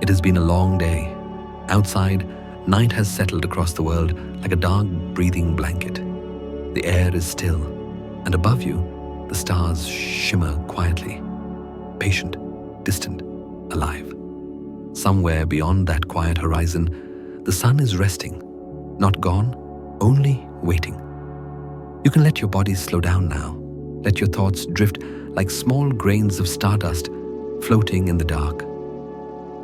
It has been a long day. Outside, night has settled across the world like a dark, breathing blanket. The air is still, and above you, the stars shimmer quietly, patient, distant, alive. Somewhere beyond that quiet horizon, the sun is resting, not gone, only waiting. You can let your body slow down now. Let your thoughts drift like small grains of stardust floating in the dark.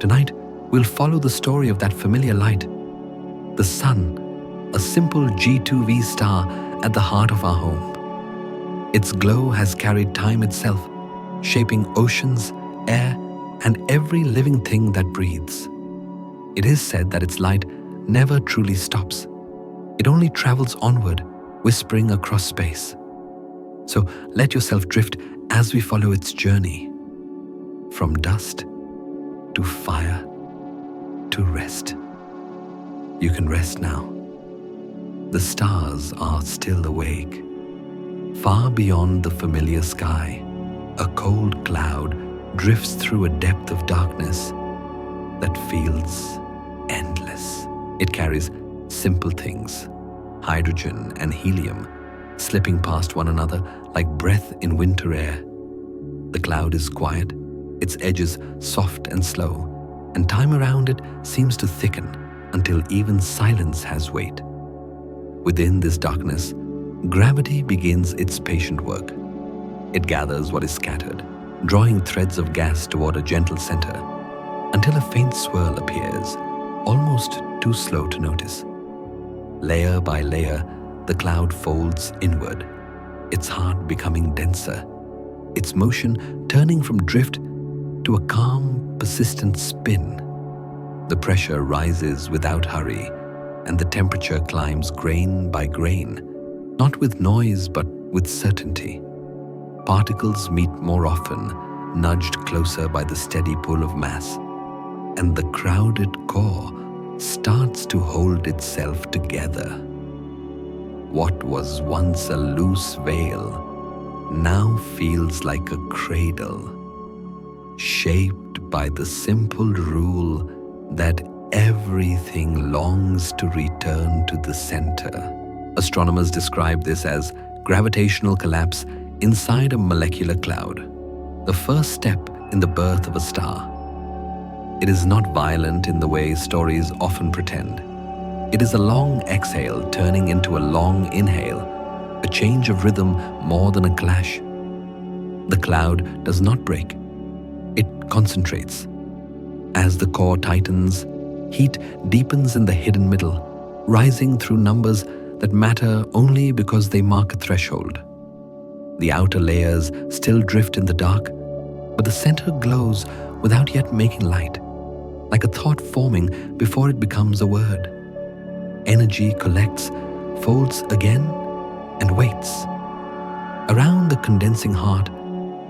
Tonight, we'll follow the story of that familiar light, the sun, a simple G2V star at the heart of our home. Its glow has carried time itself, shaping oceans, air, and every living thing that breathes. It is said that its light never truly stops. It only travels onward, whispering across space. So let yourself drift as we follow its journey, from dust to fire to rest. You can rest now. The stars are still awake. Far beyond the familiar sky, a cold cloud drifts through a depth of darkness that feels endless. It carries simple things, hydrogen and helium, slipping past one another like breath in winter air. The cloud is quiet, its edges soft and slow, and time around it seems to thicken until even silence has weight. Within this darkness, gravity begins its patient work. It gathers what is scattered, drawing threads of gas toward a gentle center, until a faint swirl appears, almost too slow to notice. Layer by layer, the cloud folds inward, its heart becoming denser, its motion turning from drift to a calm, persistent spin. The pressure rises without hurry, and the temperature climbs grain by grain, not with noise but with certainty. Particles meet more often, nudged closer by the steady pull of mass, and the crowded core starts to hold itself together. What was once a loose veil now feels like a cradle, shaped by the simple rule that everything longs to return to the center. Astronomers describe this as gravitational collapse inside a molecular cloud, the first step in the birth of a star. It is not violent in the way stories often pretend. It is a long exhale turning into a long inhale, a change of rhythm more than a clash. The cloud does not break. It concentrates. As the core tightens, heat deepens in the hidden middle, rising through numbers that matter only because they mark a threshold. The outer layers still drift in the dark, but the center glows without yet making light, like a thought forming before it becomes a word. Energy collects, folds again, and waits. Around the condensing heart,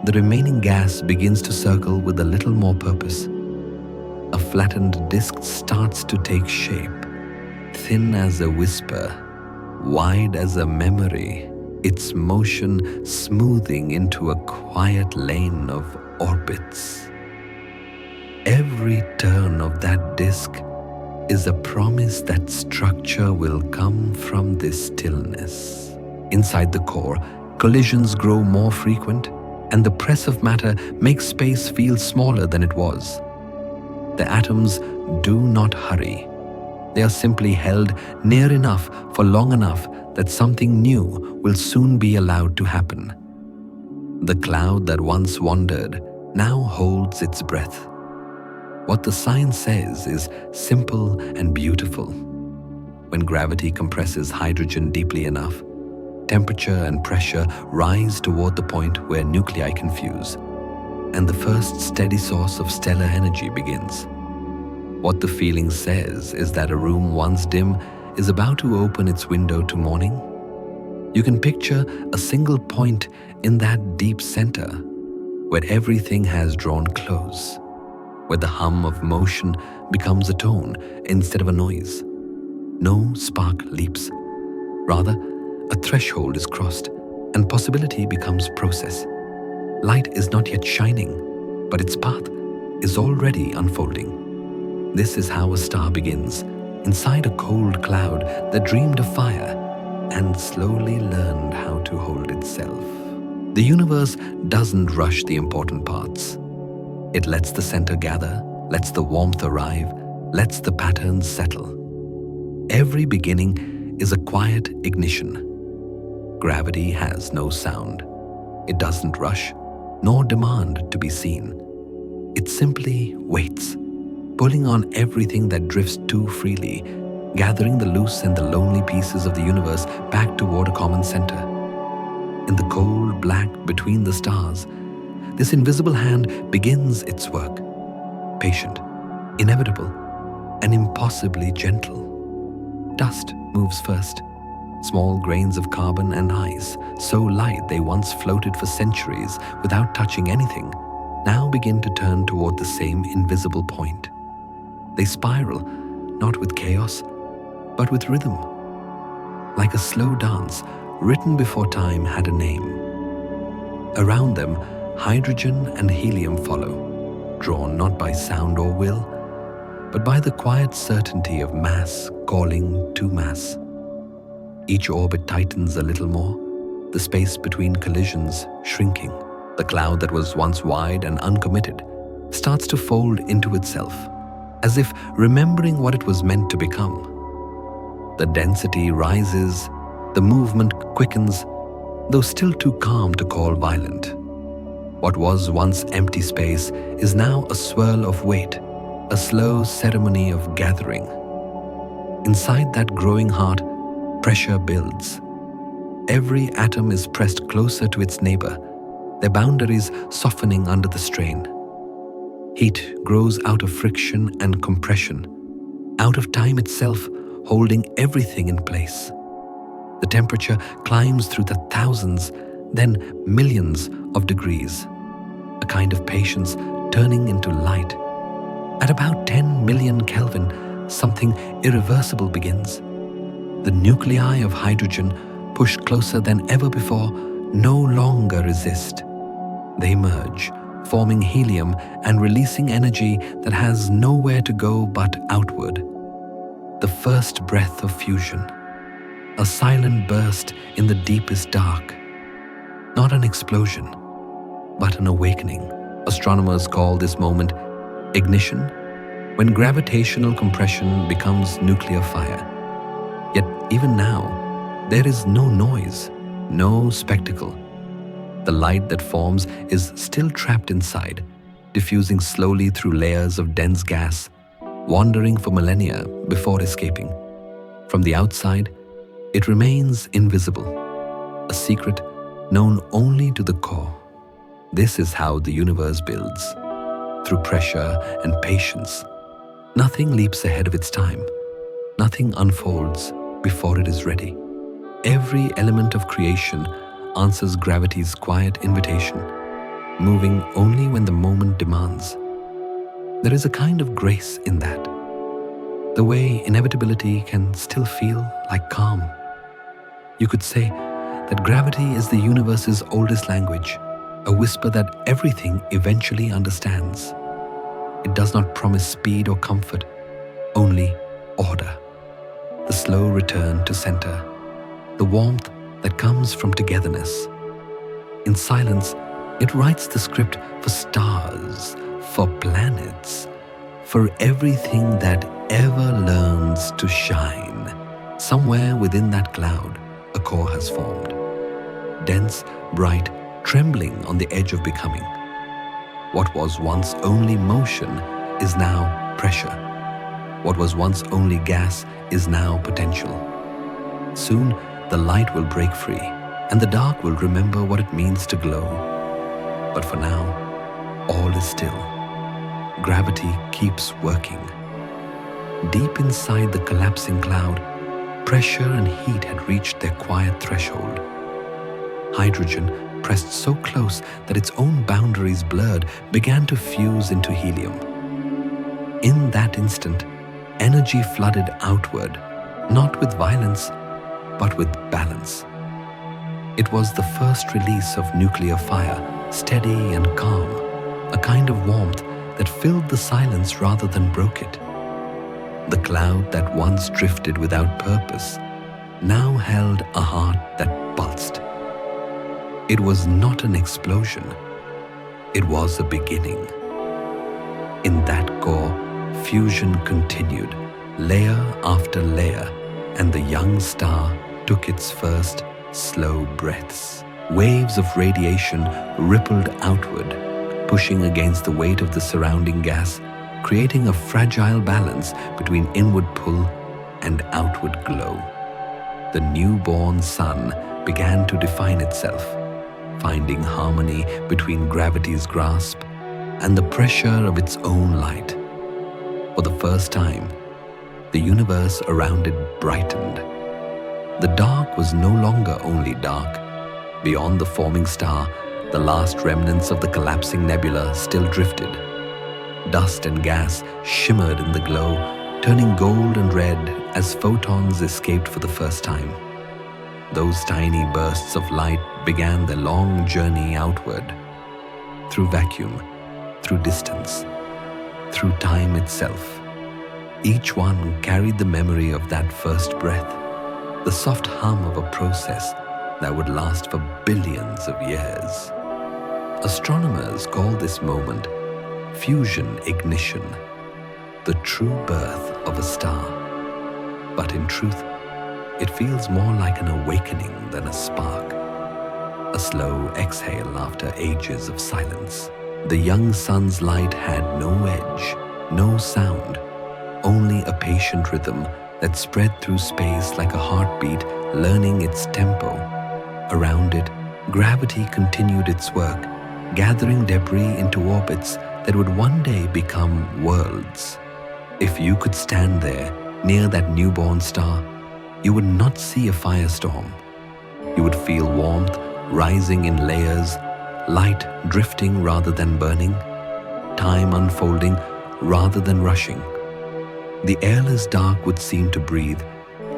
the remaining gas begins to circle with a little more purpose. A flattened disk starts to take shape, thin as a whisper, wide as a memory, its motion smoothing into a quiet lane of orbits. Every turn of that disk is a promise that structure will come from this stillness. Inside the core, collisions grow more frequent, and the press of matter makes space feel smaller than it was. The atoms do not hurry. They are simply held near enough for long enough that something new will soon be allowed to happen. The cloud that once wandered now holds its breath. What the science says is simple and beautiful. When gravity compresses hydrogen deeply enough, temperature and pressure rise toward the point where nuclei can fuse, and the first steady source of stellar energy begins. What the feeling says is that a room once dim is about to open its window to morning. You can picture a single point in that deep center where everything has drawn close, where the hum of motion becomes a tone instead of a noise. No spark leaps. Rather, a threshold is crossed and possibility becomes process. Light is not yet shining, but its path is already unfolding. This is how a star begins, inside a cold cloud that dreamed of fire and slowly learned how to hold itself. The universe doesn't rush the important parts. It lets the center gather, lets the warmth arrive, lets the patterns settle. Every beginning is a quiet ignition. Gravity has no sound. It doesn't rush, nor demand to be seen. It simply waits, pulling on everything that drifts too freely, gathering the loose and the lonely pieces of the universe back toward a common center. In the cold black between the stars, this invisible hand begins its work, patient, inevitable, and impossibly gentle. Dust moves first. Small grains of carbon and ice, so light they once floated for centuries without touching anything, now begin to turn toward the same invisible point. They spiral, not with chaos, but with rhythm. Like a slow dance written before time had a name. Around them, hydrogen and helium follow, drawn not by sound or will, but by the quiet certainty of mass calling to mass. Each orbit tightens a little more, the space between collisions shrinking. The cloud that was once wide and uncommitted starts to fold into itself, as if remembering what it was meant to become. The density rises, the movement quickens, though still too calm to call violent. What was once empty space is now a swirl of weight, a slow ceremony of gathering. Inside that growing heart, pressure builds. Every atom is pressed closer to its neighbor, their boundaries softening under the strain. Heat grows out of friction and compression, out of time itself holding everything in place. The temperature climbs through the thousands, then millions of degrees, a kind of patience turning into light. At about 10 million Kelvin, something irreversible begins. The nuclei of hydrogen, pushed closer than ever before, no longer resist. They merge, forming helium and releasing energy that has nowhere to go but outward. The first breath of fusion, a silent burst in the deepest dark. Not an explosion, but an awakening. Astronomers call this moment ignition, when gravitational compression becomes nuclear fire. Yet even now, there is no noise, no spectacle. The light that forms is still trapped inside, diffusing slowly through layers of dense gas, wandering for millennia before escaping. From the outside, it remains invisible, a secret known only to the core. This is how the universe builds, through pressure and patience. Nothing leaps ahead of its time. Nothing unfolds before it is ready. Every element of creation answers gravity's quiet invitation, moving only when the moment demands. There is a kind of grace in that, the way inevitability can still feel like calm. You could say that gravity is the universe's oldest language, a whisper that everything eventually understands. It does not promise speed or comfort, only order. The slow return to center, the warmth that comes from togetherness. In silence, it writes the script for stars, for planets, for everything that ever learns to shine. Somewhere within that cloud, a core has formed. Dense, bright, trembling on the edge of becoming. What was once only motion is now pressure. What was once only gas is now potential. Soon, the light will break free, and the dark will remember what it means to glow. But for now, all is still. Gravity keeps working. Deep inside the collapsing cloud, pressure and heat had reached their quiet threshold. Hydrogen, pressed so close that its own boundaries blurred, began to fuse into helium. In that instant, energy flooded outward, not with violence, but with balance. It was the first release of nuclear fire, steady and calm, a kind of warmth that filled the silence rather than broke it. The cloud that once drifted without purpose now held a heart that pulsed. It was not an explosion, it was a beginning. In that core, fusion continued, layer after layer, and the young star took its first slow breaths. Waves of radiation rippled outward, pushing against the weight of the surrounding gas, creating a fragile balance between inward pull and outward glow. The newborn sun began to define itself, finding harmony between gravity's grasp and the pressure of its own light. For the first time, the universe around it brightened. The dark was no longer only dark. Beyond the forming star, the last remnants of the collapsing nebula still drifted. Dust and gas shimmered in the glow, turning gold and red as photons escaped for the first time. Those tiny bursts of light began their long journey outward, through vacuum, through distance, through time itself. Each one carried the memory of that first breath, the soft hum of a process that would last for billions of years. Astronomers call this moment fusion ignition, the true birth of a star. But in truth, it feels more like an awakening than a spark, a slow exhale after ages of silence. The young sun's light had no edge, no sound, only a patient rhythm that spread through space like a heartbeat learning its tempo. Around it, gravity continued its work, gathering debris into orbits that would one day become worlds. If you could stand there near that newborn star, you would not see a firestorm. You would feel warmth rising in layers, light drifting rather than burning, time unfolding rather than rushing. The airless dark would seem to breathe,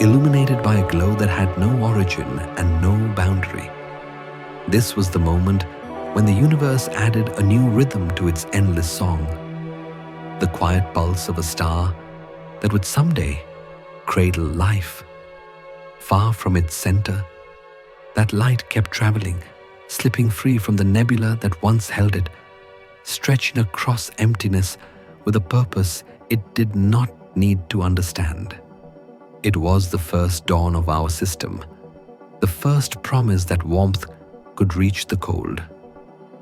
illuminated by a glow that had no origin and no boundary. This was the moment when the universe added a new rhythm to its endless song, the quiet pulse of a star that would someday cradle life. Far from its center, that light kept traveling, slipping free from the nebula that once held it, stretching across emptiness with a purpose it did not need to understand. It was the first dawn of our system, the first promise that warmth could reach the cold.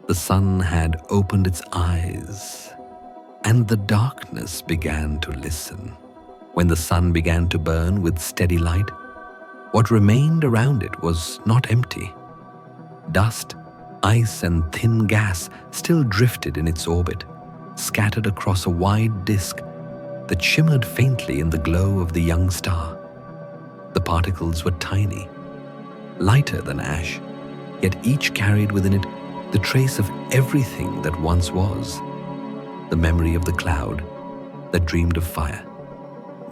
The sun had opened its eyes, and the darkness began to listen. When the sun began to burn with steady light, what remained around it was not empty. Dust, ice, and thin gas still drifted in its orbit, scattered across a wide disk that shimmered faintly in the glow of the young star. The particles were tiny, lighter than ash, yet each carried within it the trace of everything that once was, the memory of the cloud that dreamed of fire.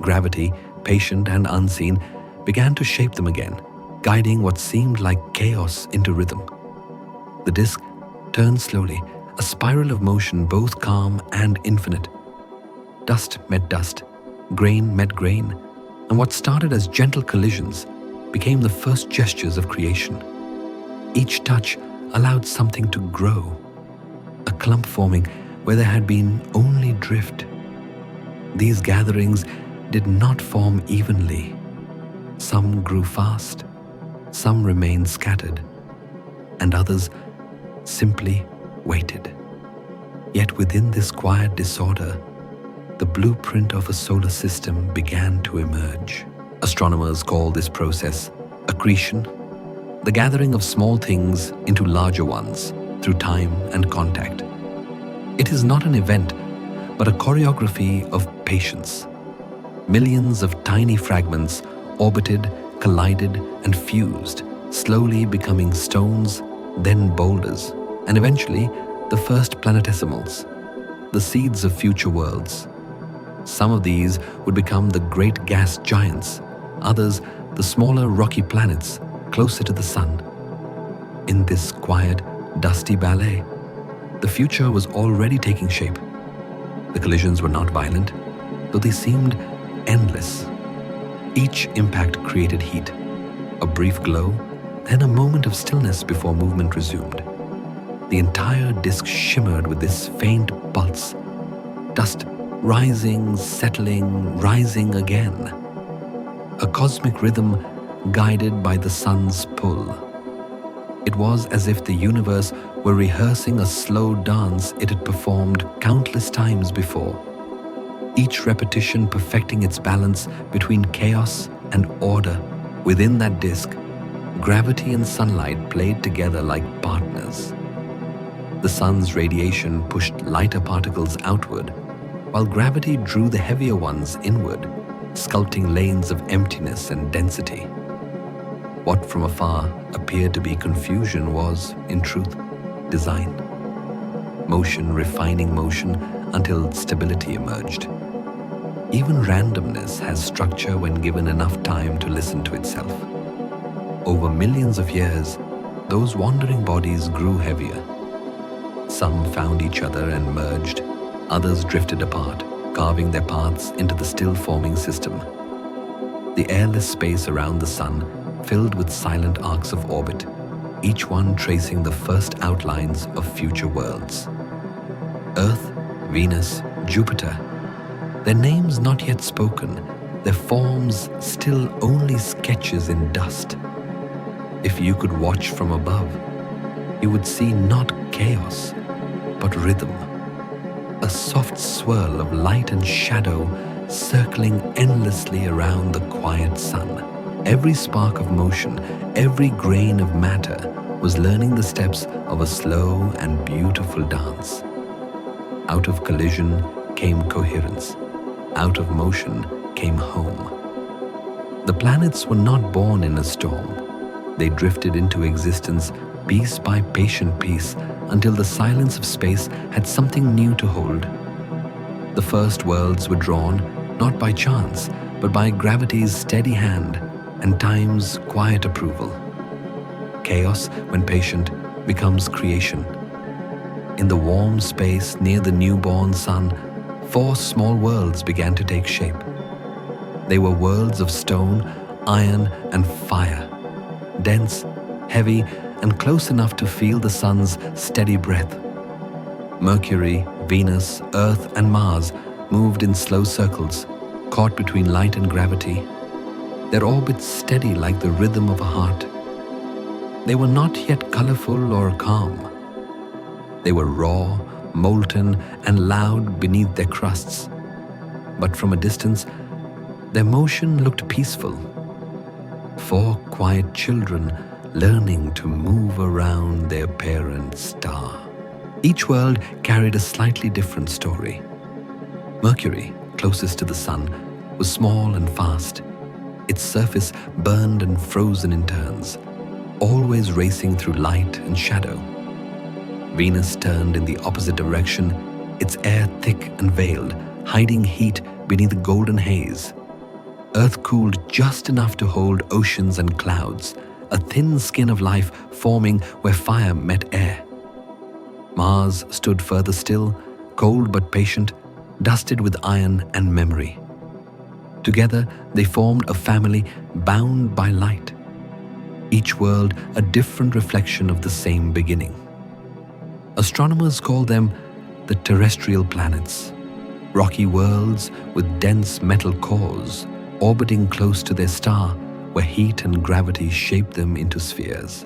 Gravity, patient and unseen, began to shape them again, guiding what seemed like chaos into rhythm. The disk turned slowly, a spiral of motion both calm and infinite. Dust met dust, grain met grain, and what started as gentle collisions became the first gestures of creation. Each touch allowed something to grow, a clump forming where there had been only drift. These gatherings did not form evenly. Some grew fast, some remained scattered, and others simply waited. Yet within this quiet disorder, the blueprint of a solar system began to emerge. Astronomers call this process accretion, the gathering of small things into larger ones through time and contact. It is not an event, but a choreography of patience. Millions of tiny fragments orbited, collided, and fused, slowly becoming stones, then boulders, and eventually the first planetesimals, the seeds of future worlds. Some of these would become the great gas giants, others the smaller rocky planets closer to the sun. In this quiet, dusty ballet, the future was already taking shape. The collisions were not violent, though they seemed endless. Each impact created heat, a brief glow, then a moment of stillness before movement resumed. The entire disk shimmered with this faint pulse, dust rising, settling, rising again. A cosmic rhythm guided by the sun's pull. It was as if the universe were rehearsing a slow dance it had performed countless times before, each repetition perfecting its balance between chaos and order. Within that disk, gravity and sunlight played together like partners. The sun's radiation pushed lighter particles outward, while gravity drew the heavier ones inward, sculpting lanes of emptiness and density. What from afar appeared to be confusion was, in truth, design. Motion refining motion until stability emerged. Even randomness has structure when given enough time to listen to itself. Over millions of years, those wandering bodies grew heavier. Some found each other and merged, others drifted apart, carving their paths into the still-forming system. The airless space around the sun filled with silent arcs of orbit, each one tracing the first outlines of future worlds. Earth, Venus, Jupiter, their names not yet spoken, their forms still only sketches in dust. If you could watch from above, you would see not chaos, but rhythm, a soft swirl of light and shadow circling endlessly around the quiet sun. Every spark of motion, every grain of matter was learning the steps of a slow and beautiful dance. Out of collision came coherence. Out of motion came home. The planets were not born in a storm. They drifted into existence piece by patient piece until the silence of space had something new to hold. The first worlds were drawn not by chance, but by gravity's steady hand and time's quiet approval. Chaos, when patient, becomes creation. In the warm space near the newborn sun, 4 small worlds began to take shape. They were worlds of stone, iron, and fire, dense, heavy, and close enough to feel the sun's steady breath. Mercury, Venus, Earth, and Mars moved in slow circles, caught between light and gravity, their orbits steady like the rhythm of a heart. They were not yet colorful or calm. They were raw, molten, and loud beneath their crusts. But from a distance, their motion looked peaceful. 4 quiet children learning to move around their parent star. Each world carried a slightly different story. Mercury, closest to the sun, was small and fast. Its surface burned and frozen in turns, always racing through light and shadow. Venus turned in the opposite direction, its air thick and veiled, hiding heat beneath the golden haze. Earth cooled just enough to hold oceans and clouds, a thin skin of life forming where fire met air. Mars stood further still, cold but patient, dusted with iron and memory. Together, they formed a family bound by light, each world a different reflection of the same beginning. Astronomers call them the terrestrial planets, rocky worlds with dense metal cores, orbiting close to their star, where heat and gravity shape them into spheres.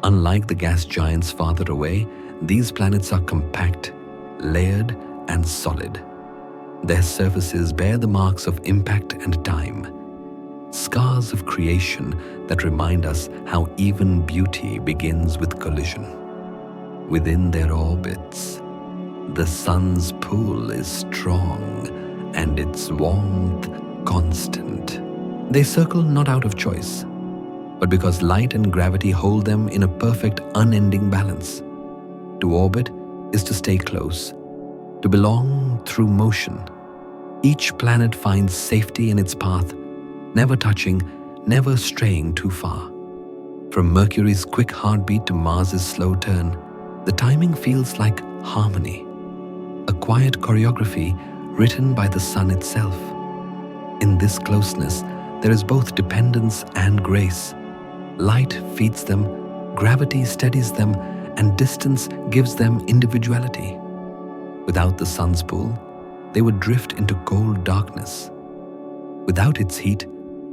Unlike the gas giants farther away, these planets are compact, layered, and solid. Their surfaces bear the marks of impact and time, scars of creation that remind us how even beauty begins with collision. Within their orbits, the sun's pull is strong and its warmth constant. They circle not out of choice, but because light and gravity hold them in a perfect, unending balance. To orbit is to stay close, to belong through motion. Each planet finds safety in its path, never touching, never straying too far. From Mercury's quick heartbeat to Mars's slow turn, the timing feels like harmony, a quiet choreography written by the sun itself. In this closeness, there is both dependence and grace. Light feeds them, gravity steadies them, and distance gives them individuality. Without the sun's pull, they would drift into cold darkness. Without its heat,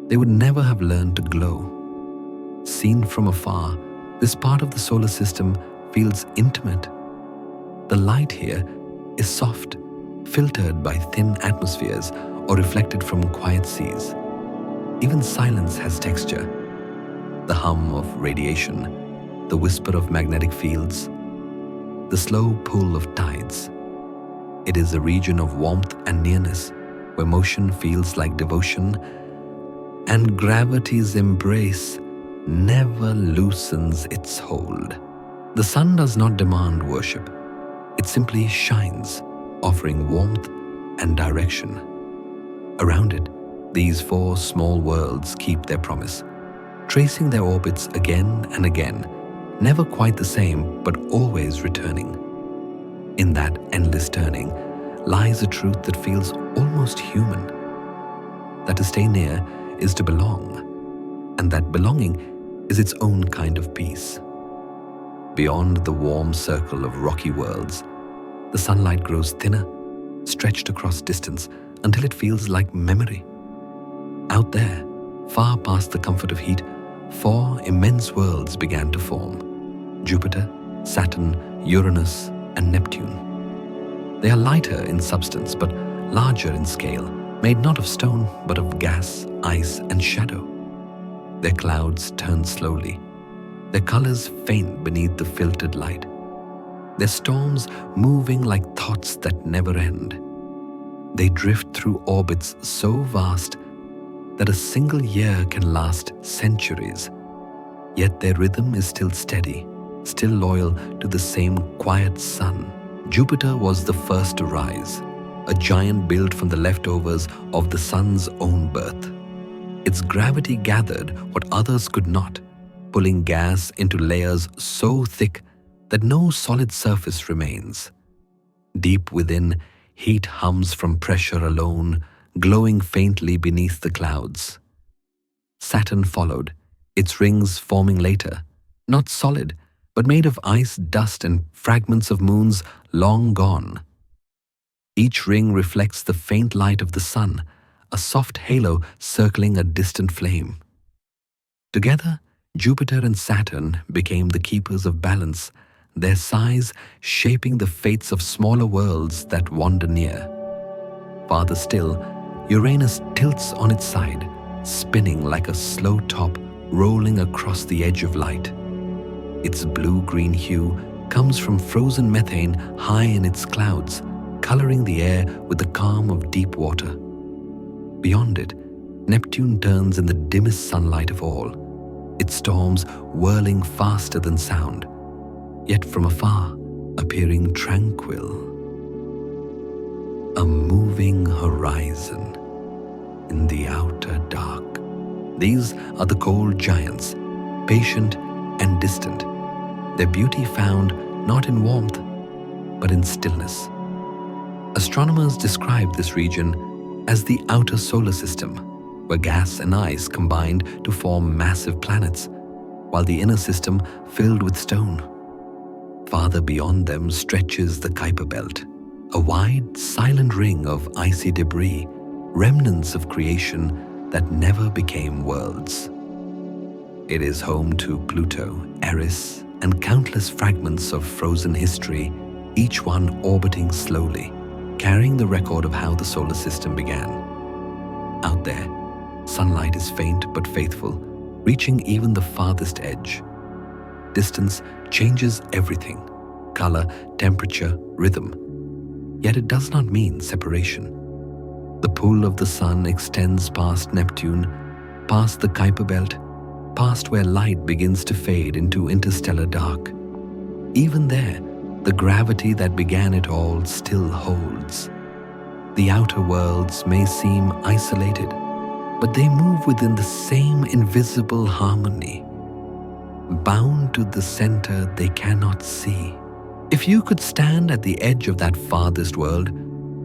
they would never have learned to glow. Seen from afar, this part of the solar system feels intimate. The light here is soft, filtered by thin atmospheres or reflected from quiet seas. Even silence has texture. The hum of radiation, the whisper of magnetic fields, the slow pull of tides. It is a region of warmth and nearness, where motion feels like devotion, and gravity's embrace never loosens its hold. The sun does not demand worship. It simply shines, offering warmth and direction. Around it, these four small worlds keep their promise, tracing their orbits again and again, never quite the same, but always returning. In that endless turning lies a truth that feels almost human. That to stay near is to belong, and that belonging is its own kind of peace. Beyond the warm circle of rocky worlds, the sunlight grows thinner, stretched across distance until it feels like memory. Out there, far past the comfort of heat, four immense worlds began to form: Jupiter, Saturn, Uranus, and Neptune. They are lighter in substance but larger in scale, made not of stone but of gas, ice, and shadow. Their clouds turn slowly, their colors faint beneath the filtered light, their storms moving like thoughts that never end. They drift through orbits so vast that a single year can last centuries, yet their rhythm is still steady, still loyal to the same quiet sun. Jupiter was the first to rise, a giant built from the leftovers of the sun's own birth. Its gravity gathered what others could not, pulling gas into layers so thick that no solid surface remains. Deep within, heat hums from pressure alone, glowing faintly beneath the clouds. Saturn followed, its rings forming later, not solid, but made of ice, dust, and fragments of moons long gone. Each ring reflects the faint light of the sun, a soft halo circling a distant flame. Together, Jupiter and Saturn became the keepers of balance, their size shaping the fates of smaller worlds that wander near. Farther still, Uranus tilts on its side, spinning like a slow top rolling across the edge of light. Its blue-green hue comes from frozen methane high in its clouds, coloring the air with the calm of deep water. Beyond it, Neptune turns in the dimmest sunlight of all, its storms whirling faster than sound, yet from afar appearing tranquil. A moving horizon in the outer dark. These are the cold giants, patient and distant, their beauty found not in warmth, but in stillness. Astronomers describe this region as the outer solar system, where gas and ice combined to form massive planets, while the inner system filled with stone. Farther beyond them stretches the Kuiper Belt, a wide, silent ring of icy debris, remnants of creation that never became worlds. It is home to Pluto, Eris, and countless fragments of frozen history, each one orbiting slowly, carrying the record of how the solar system began. Out there, sunlight is faint but faithful, reaching even the farthest edge. Distance changes everything: color, temperature, rhythm. Yet it does not mean separation. The pull of the sun extends past Neptune, past the Kuiper Belt, past where light begins to fade into interstellar dark. Even there, the gravity that began it all still holds. The outer worlds may seem isolated, but they move within the same invisible harmony, bound to the center they cannot see. If you could stand at the edge of that farthest world,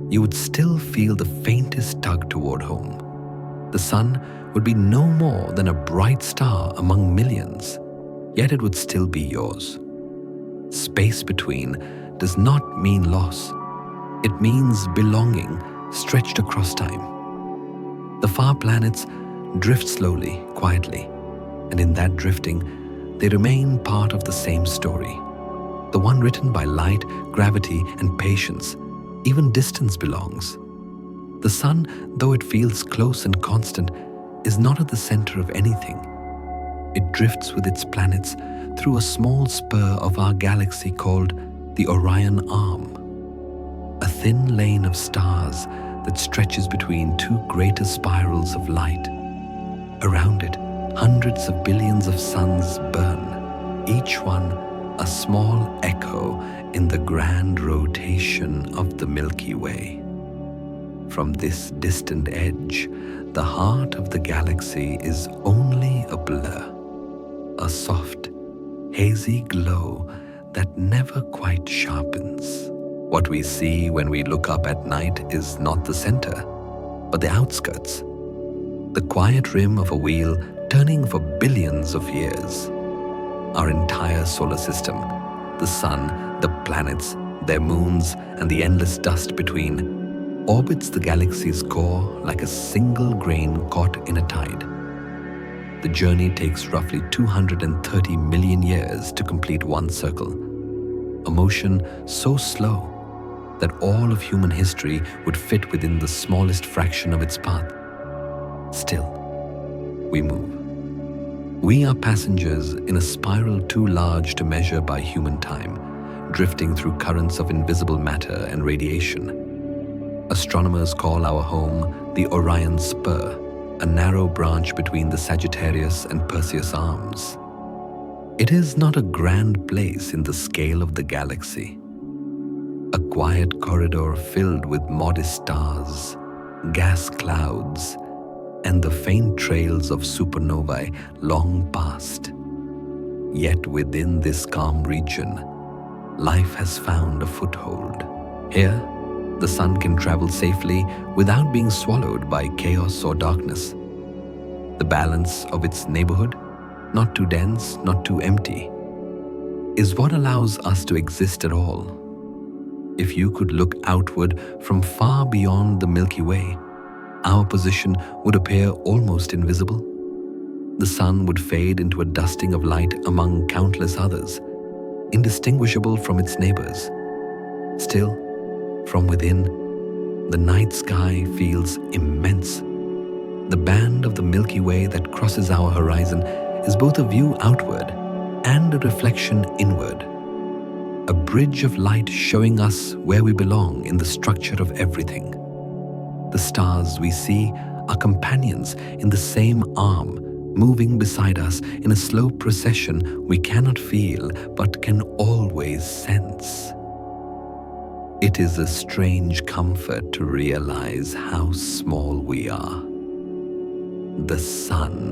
you would still feel the faintest tug toward home. The sun would be no more than a bright star among millions, yet it would still be yours. Space between does not mean loss. It means belonging stretched across time. The far planets drift slowly, quietly, and in that drifting, they remain part of the same story. The one written by light, gravity, and patience. Even distance belongs. The sun, though it feels close and constant, is not at the center of anything. It drifts with its planets through a small spur of our galaxy called the Orion Arm, a thin lane of stars that stretches between two greater spirals of light. Around it, hundreds of billions of suns burn, each one a small echo in the grand rotation of the Milky Way. From this distant edge, the heart of the galaxy is only a blur, a soft, hazy glow that never quite sharpens. What we see when we look up at night is not the center, but the outskirts, the quiet rim of a wheel turning for billions of years. Our entire solar system, the sun, the planets, their moons, and the endless dust between, orbits the galaxy's core like a single grain caught in a tide. The journey takes roughly 230 million years to complete one circle, a motion so slow that all of human history would fit within the smallest fraction of its path. Still, we move. We are passengers in a spiral too large to measure by human time, drifting through currents of invisible matter and radiation. Astronomers call our home the Orion Spur, a narrow branch between the Sagittarius and Perseus arms. It is not a grand place in the scale of the galaxy. A quiet corridor filled with modest stars, gas clouds, and the faint trails of supernovae long past. Yet within this calm region, life has found a foothold. Here, the sun can travel safely without being swallowed by chaos or darkness. The balance of its neighborhood, not too dense, not too empty, is what allows us to exist at all. If you could look outward from far beyond the Milky Way, our position would appear almost invisible. The sun would fade into a dusting of light among countless others, indistinguishable from its neighbors. Still, from within, the night sky feels immense. The band of the Milky Way that crosses our horizon is both a view outward and a reflection inward, a bridge of light showing us where we belong in the structure of everything. The stars we see are companions in the same arm, moving beside us in a slow procession we cannot feel but can always sense. It is a strange comfort to realize how small we are. The sun,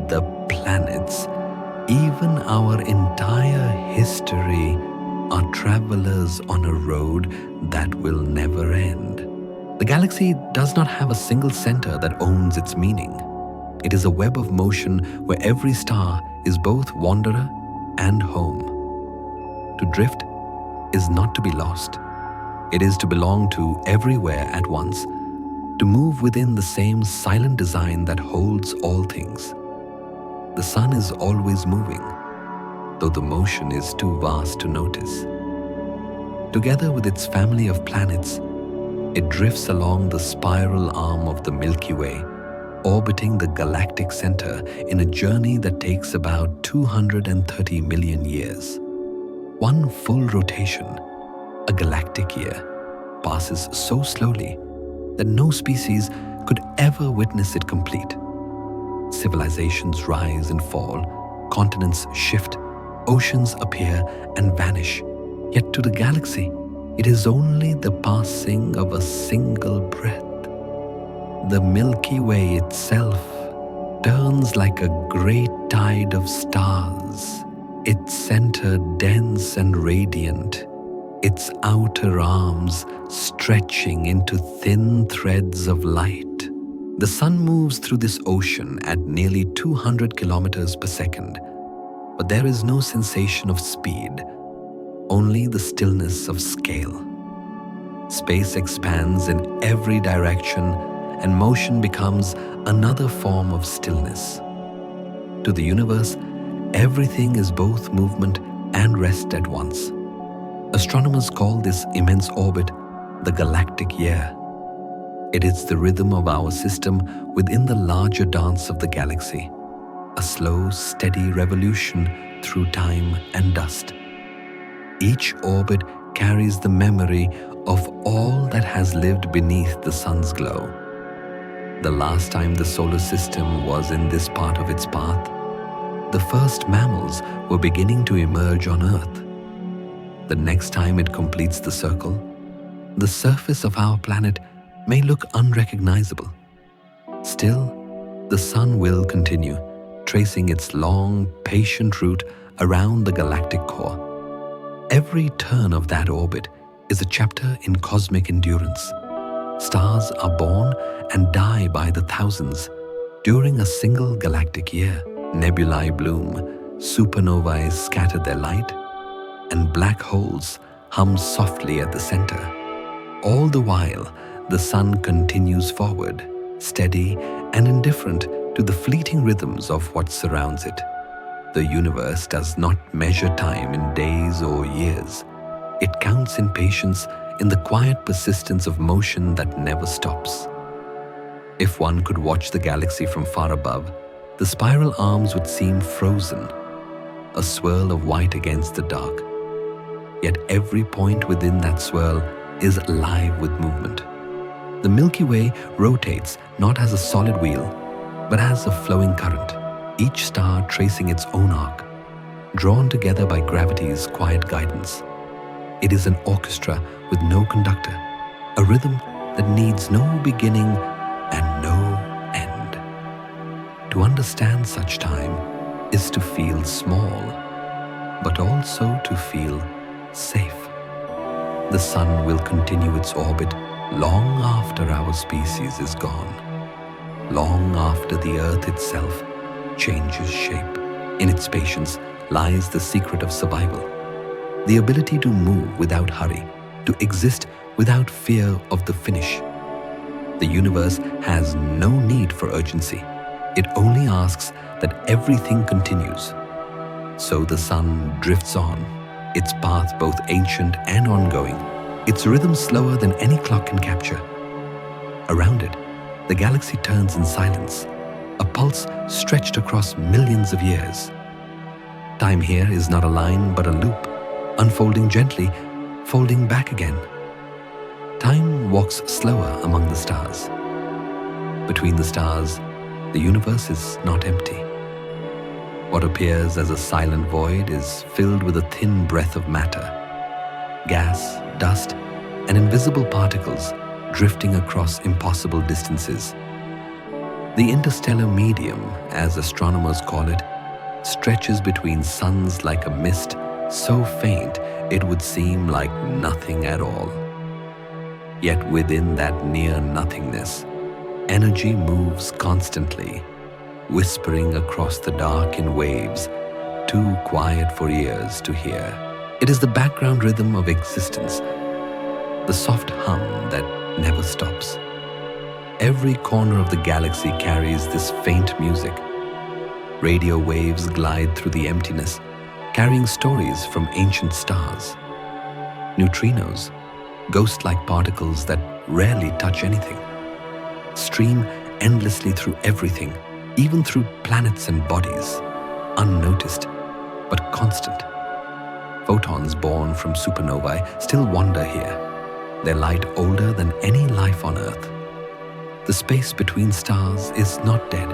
the planets, even our entire history are travelers on a road that will never end. The galaxy does not have a single center that owns its meaning. It is a web of motion where every star is both wanderer and home. To drift is not to be lost. It is to belong to everywhere at once, to move within the same silent design that holds all things. The sun is always moving, though the motion is too vast to notice. Together with its family of planets, it drifts along the spiral arm of the Milky Way, orbiting the galactic center in a journey that takes about 230 million years. One full rotation, a galactic year, passes so slowly that no species could ever witness it complete. Civilizations rise and fall, continents shift, oceans appear and vanish. Yet to the galaxy, it is only the passing of a single breath. The Milky Way itself turns like a great tide of stars, its center dense and radiant, its outer arms stretching into thin threads of light. The sun moves through this ocean at nearly 200 kilometers per second, but there is no sensation of speed, only the stillness of scale. Space expands in every direction, and motion becomes another form of stillness. To the universe, everything is both movement and rest at once. Astronomers call this immense orbit the galactic year. It is the rhythm of our system within the larger dance of the galaxy, a slow, steady revolution through time and dust. Each orbit carries the memory of all that has lived beneath the sun's glow. The last time the solar system was in this part of its path, the first mammals were beginning to emerge on Earth. The next time it completes the circle, the surface of our planet may look unrecognizable. Still, the sun will continue, tracing its long, patient route around the galactic core. Every turn of that orbit is a chapter in cosmic endurance. Stars are born and die by the thousands during a single galactic year. Nebulae bloom, supernovae scatter their light, and black holes hum softly at the center. All the while, the sun continues forward, steady and indifferent to the fleeting rhythms of what surrounds it. The universe does not measure time in days or years. It counts in patience in the quiet persistence of motion that never stops. If one could watch the galaxy from far above, the spiral arms would seem frozen, a swirl of white against the dark. Yet every point within that swirl is alive with movement. The Milky Way rotates not as a solid wheel, but as a flowing current, each star tracing its own arc, drawn together by gravity's quiet guidance. It is an orchestra with no conductor, a rhythm that needs no beginning and no end. To understand such time is to feel small, but also to feel safe. The sun will continue its orbit long after our species is gone, long after the earth itself changes shape. In its patience lies the secret of survival, the ability to move without hurry, to exist without fear of the finish. The universe has no need for urgency. It only asks that everything continues. So the sun drifts on, its path both ancient and ongoing, its rhythm slower than any clock can capture. Around it, the galaxy turns in silence, a pulse stretched across millions of years. Time here is not a line but a loop, unfolding gently, folding back again. Time walks slower among the stars. Between the stars, the universe is not empty. What appears as a silent void is filled with a thin breath of matter, gas, dust, and invisible particles drifting across impossible distances. The interstellar medium, as astronomers call it, stretches between suns like a mist so faint it would seem like nothing at all. Yet within that near nothingness, energy moves constantly, whispering across the dark in waves, too quiet for ears to hear. It is the background rhythm of existence, the soft hum that never stops. Every corner of the galaxy carries this faint music. Radio waves glide through the emptiness, carrying stories from ancient stars. Neutrinos, ghost-like particles that rarely touch anything, stream endlessly through everything, even through planets and bodies, unnoticed but constant. Photons born from supernovae still wander here, their light older than any life on Earth. The space between stars is not dead.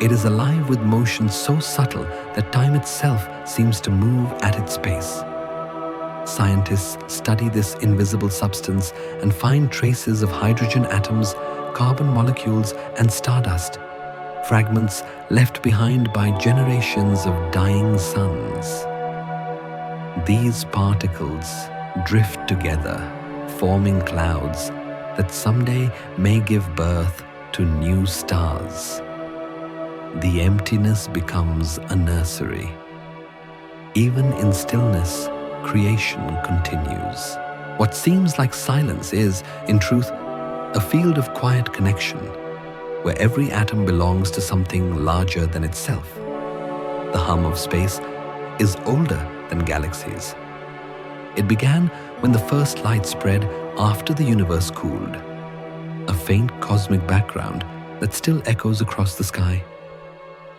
It is alive with motion so subtle that time itself seems to move at its pace. Scientists study this invisible substance and find traces of hydrogen atoms, carbon molecules, and stardust, fragments left behind by generations of dying suns. These particles drift together, forming clouds that someday may give birth to new stars. The emptiness becomes a nursery. Even in stillness, creation continues. What seems like silence is, in truth, a field of quiet connection, where every atom belongs to something larger than itself. The hum of space is older than galaxies. It began when the first light spread after the universe cooled, a faint cosmic background that still echoes across the sky.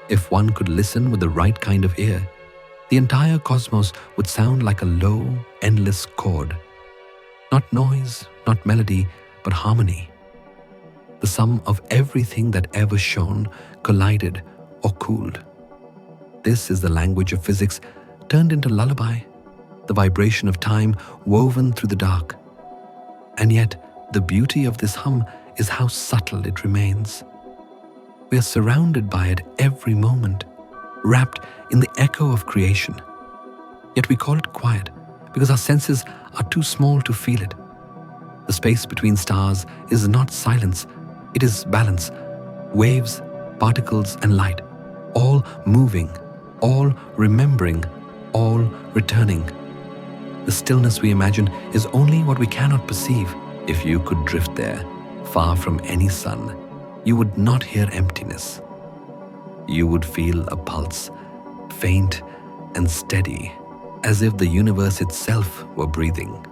If one could listen with the right kind of ear, the entire cosmos would sound like a low, endless chord. Not noise, not melody, but harmony. The sum of everything that ever shone, collided, or cooled. This is the language of physics turned into lullaby, the vibration of time woven through the dark. And yet, the beauty of this hum is how subtle it remains. We are surrounded by it every moment, wrapped in the echo of creation. Yet we call it quiet because our senses are too small to feel it. The space between stars is not silence, it is balance. Waves, particles, and light, all moving, all remembering, all returning. The stillness we imagine is only what we cannot perceive. If you could drift there, far from any sun, you would not hear emptiness. You would feel a pulse, faint and steady, as if the universe itself were breathing.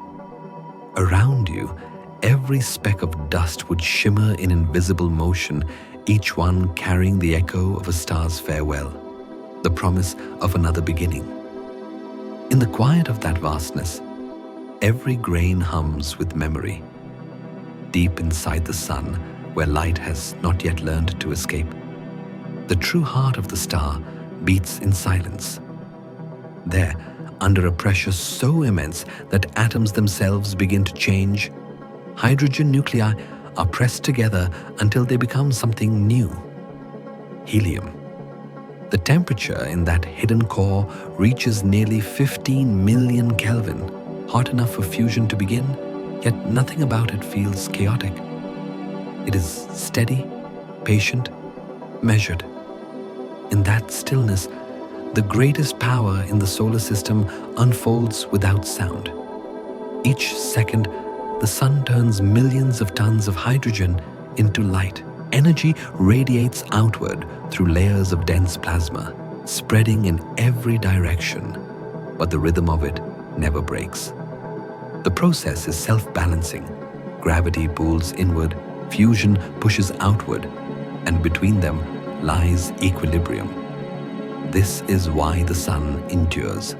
Around you, every speck of dust would shimmer in invisible motion, each one carrying the echo of a star's farewell, the promise of another beginning. In the quiet of that vastness, every grain hums with memory. Deep inside the sun, where light has not yet learned to escape, the true heart of the star beats in silence. There, under a pressure so immense that atoms themselves begin to change, hydrogen nuclei are pressed together until they become something new: helium. The temperature in that hidden core reaches nearly 15 million Kelvin, hot enough for fusion to begin, yet nothing about it feels chaotic. It is steady, patient, measured. In that stillness, the greatest power in the solar system unfolds without sound. Each second, the sun turns millions of tons of hydrogen into light. Energy radiates outward through layers of dense plasma, spreading in every direction, but the rhythm of it never breaks. The process is self-balancing. Gravity pulls inward, fusion pushes outward, and between them lies equilibrium. This is why the sun endures,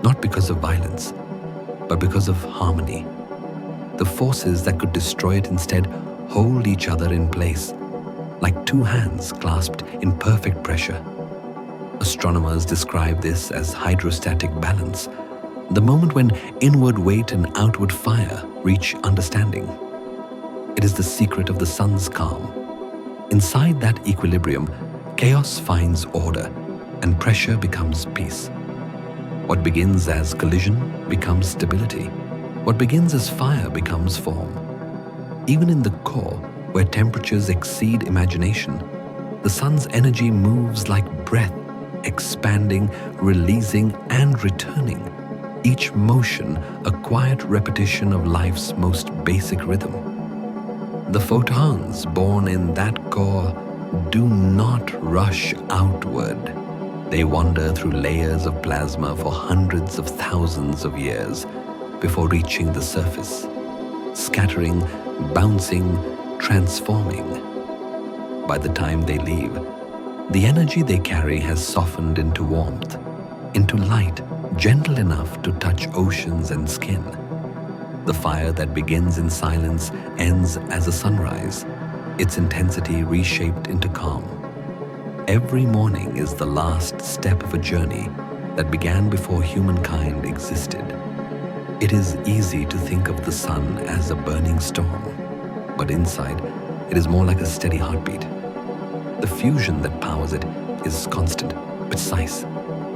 not because of violence, but because of harmony. The forces that could destroy it instead hold each other in place, like two hands clasped in perfect pressure. Astronomers describe this as hydrostatic balance, the moment when inward weight and outward fire reach understanding. It is the secret of the sun's calm. Inside that equilibrium, chaos finds order, and pressure becomes peace. What begins as collision becomes stability. What begins as fire becomes form. Even in the core, where temperatures exceed imagination, the sun's energy moves like breath, expanding, releasing, and returning, each motion a quiet repetition of life's most basic rhythm. The photons born in that core do not rush outward. They wander through layers of plasma for hundreds of thousands of years before reaching the surface, scattering, bouncing, transforming. By the time they leave, the energy they carry has softened into warmth, into light, gentle enough to touch oceans and skin. The fire that begins in silence ends as a sunrise, its intensity reshaped into calm. Every morning is the last step of a journey that began before humankind existed. It is easy to think of the sun as a burning storm, but inside, it is more like a steady heartbeat. The fusion that powers it is constant, precise,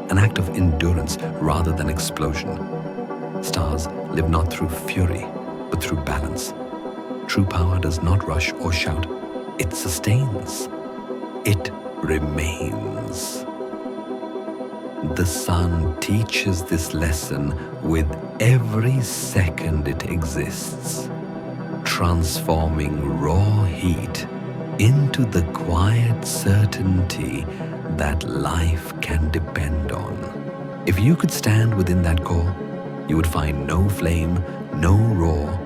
an act of endurance rather than explosion. Stars live not through fury, but through balance. True power does not rush or shout. it sustains, it remains. The sun teaches this lesson with every second it exists, transforming raw heat into the quiet certainty that life can depend on. If you could stand within that core, you would find no flame, no roar,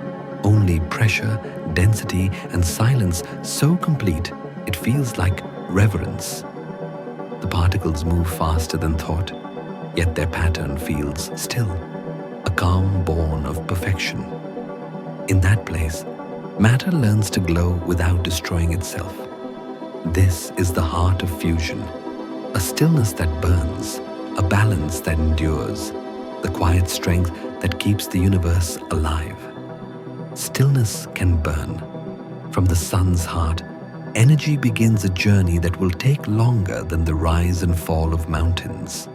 only pressure, density, and silence so complete it feels like reverence. The particles move faster than thought, yet their pattern feels still, a calm born of perfection. In that place, matter learns to glow without destroying itself. This is the heart of fusion, a stillness that burns, a balance that endures, the quiet strength that keeps the universe alive. Stillness can burn. From the sun's heart, energy begins a journey that will take longer than the rise and fall of mountains.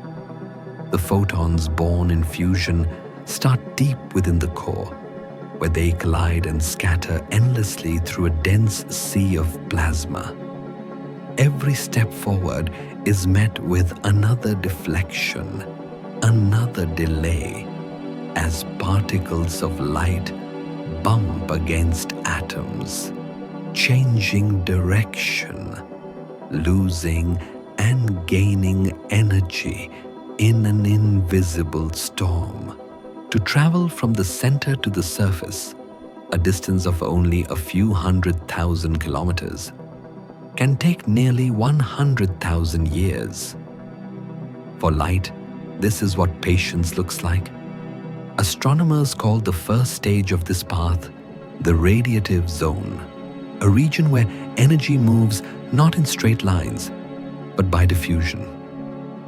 The photons born in fusion start deep within the core, where they collide and scatter endlessly through a dense sea of plasma. Every step forward is met with another deflection, another delay, as particles of light bump against atoms, changing direction, losing and gaining energy in an invisible storm. To travel from the center to the surface, a distance of only a few 100,000 kilometers, can take nearly 100,000 years. For light, this is what patience looks like. Astronomers call the first stage of this path the radiative zone, a region where energy moves not in straight lines, but by diffusion.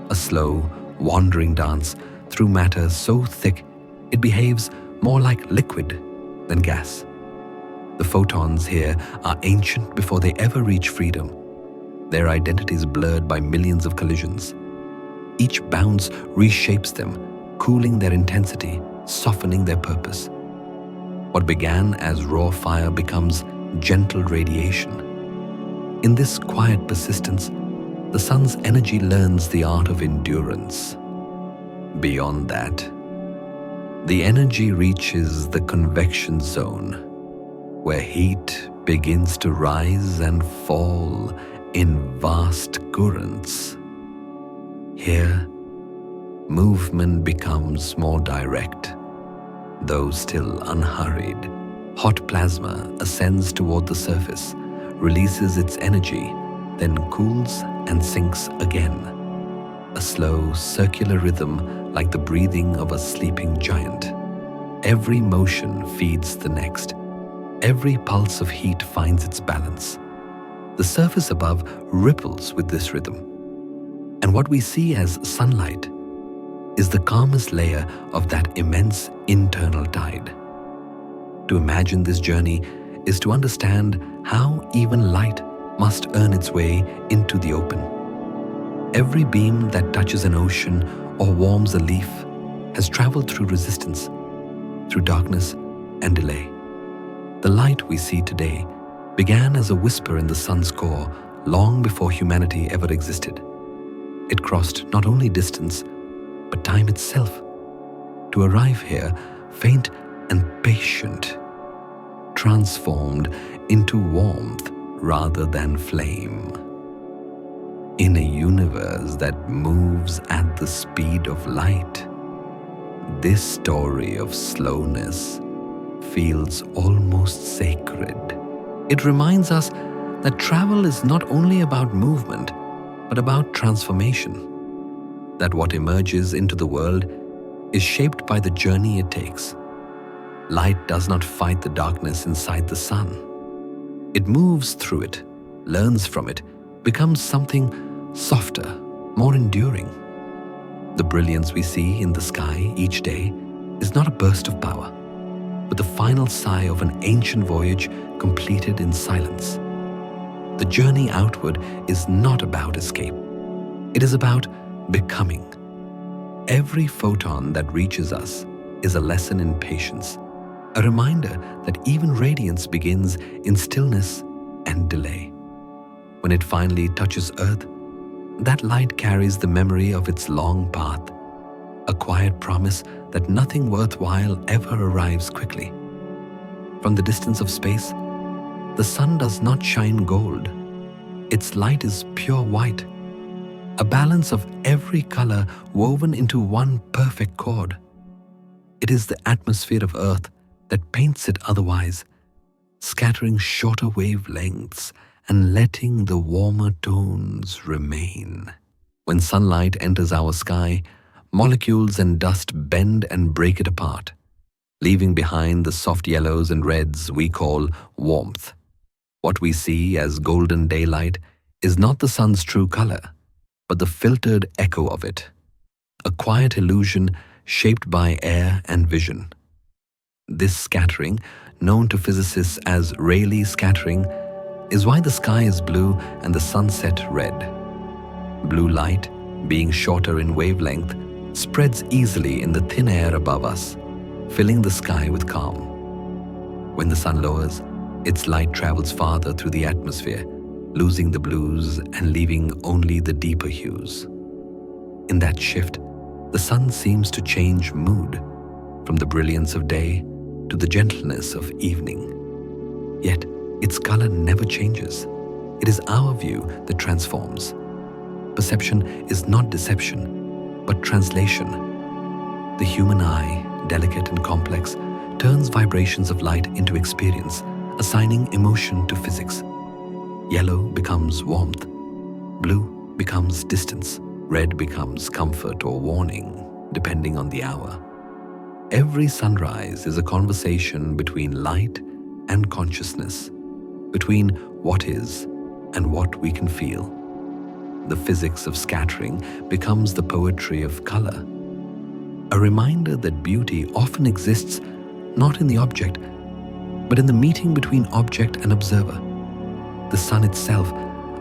A slow, wandering dance through matter so thick it behaves more like liquid than gas. The photons here are ancient before they ever reach freedom, their identities blurred by millions of collisions. Each bounce reshapes them, cooling their intensity, softening their purpose. What began as raw fire becomes gentle radiation. In this quiet persistence, the sun's energy learns the art of endurance. Beyond that, the energy reaches the convection zone, where heat begins to rise and fall in vast currents. Here, movement becomes more direct, though still unhurried. Hot plasma ascends toward the surface, releases its energy, then cools and sinks again. A slow, circular rhythm like the breathing of a sleeping giant. Every motion feeds the next. Every pulse of heat finds its balance. The surface above ripples with this rhythm. And what we see as sunlight is the calmest layer of that immense internal tide. To imagine this journey is to understand how even light must earn its way into the open. Every beam that touches an ocean or warms a leaf has traveled through resistance, through darkness and delay. The light we see today began as a whisper in the sun's core long before humanity ever existed. It crossed not only distance, but time itself, to arrive here faint and patient, transformed into warmth rather than flame. In a universe that moves at the speed of light, this story of slowness feels almost sacred. It reminds us that travel is not only about movement, but about transformation. That what emerges into the world is shaped by the journey it takes. Light does not fight the darkness inside the sun. It moves through it, learns from it, becomes something softer, more enduring. The brilliance we see in the sky each day is not a burst of power, but the final sigh of an ancient voyage completed in silence. The journey outward is not about escape. It is about becoming. Every photon that reaches us is a lesson in patience, a reminder that even radiance begins in stillness and delay. When it finally touches Earth, that light carries the memory of its long path, a quiet promise that nothing worthwhile ever arrives quickly. From the distance of space, the sun does not shine gold. Its light is pure white, a balance of every color woven into one perfect chord. It is the atmosphere of Earth that paints it otherwise, scattering shorter wavelengths and letting the warmer tones remain. When sunlight enters our sky, molecules and dust bend and break it apart, leaving behind the soft yellows and reds we call warmth. What we see as golden daylight is not the sun's true color, but the filtered echo of it, a quiet illusion shaped by air and vision. This scattering, known to physicists as Rayleigh scattering, is why the sky is blue and the sunset red. Blue light, being shorter in wavelength, spreads easily in the thin air above us, filling the sky with calm. When the sun lowers, its light travels farther through the atmosphere, losing the blues and leaving only the deeper hues. In that shift, the sun seems to change mood, from the brilliance of day to the gentleness of evening. Yet, its color never changes. It is our view that transforms. Perception is not deception, but translation. The human eye, delicate and complex, turns vibrations of light into experience, assigning emotion to physics. Yellow becomes warmth, blue becomes distance, red becomes comfort or warning, depending on the hour. Every sunrise is a conversation between light and consciousness, between what is and what we can feel. The physics of scattering becomes the poetry of color, a reminder that beauty often exists not in the object, but in the meeting between object and observer. The sun itself,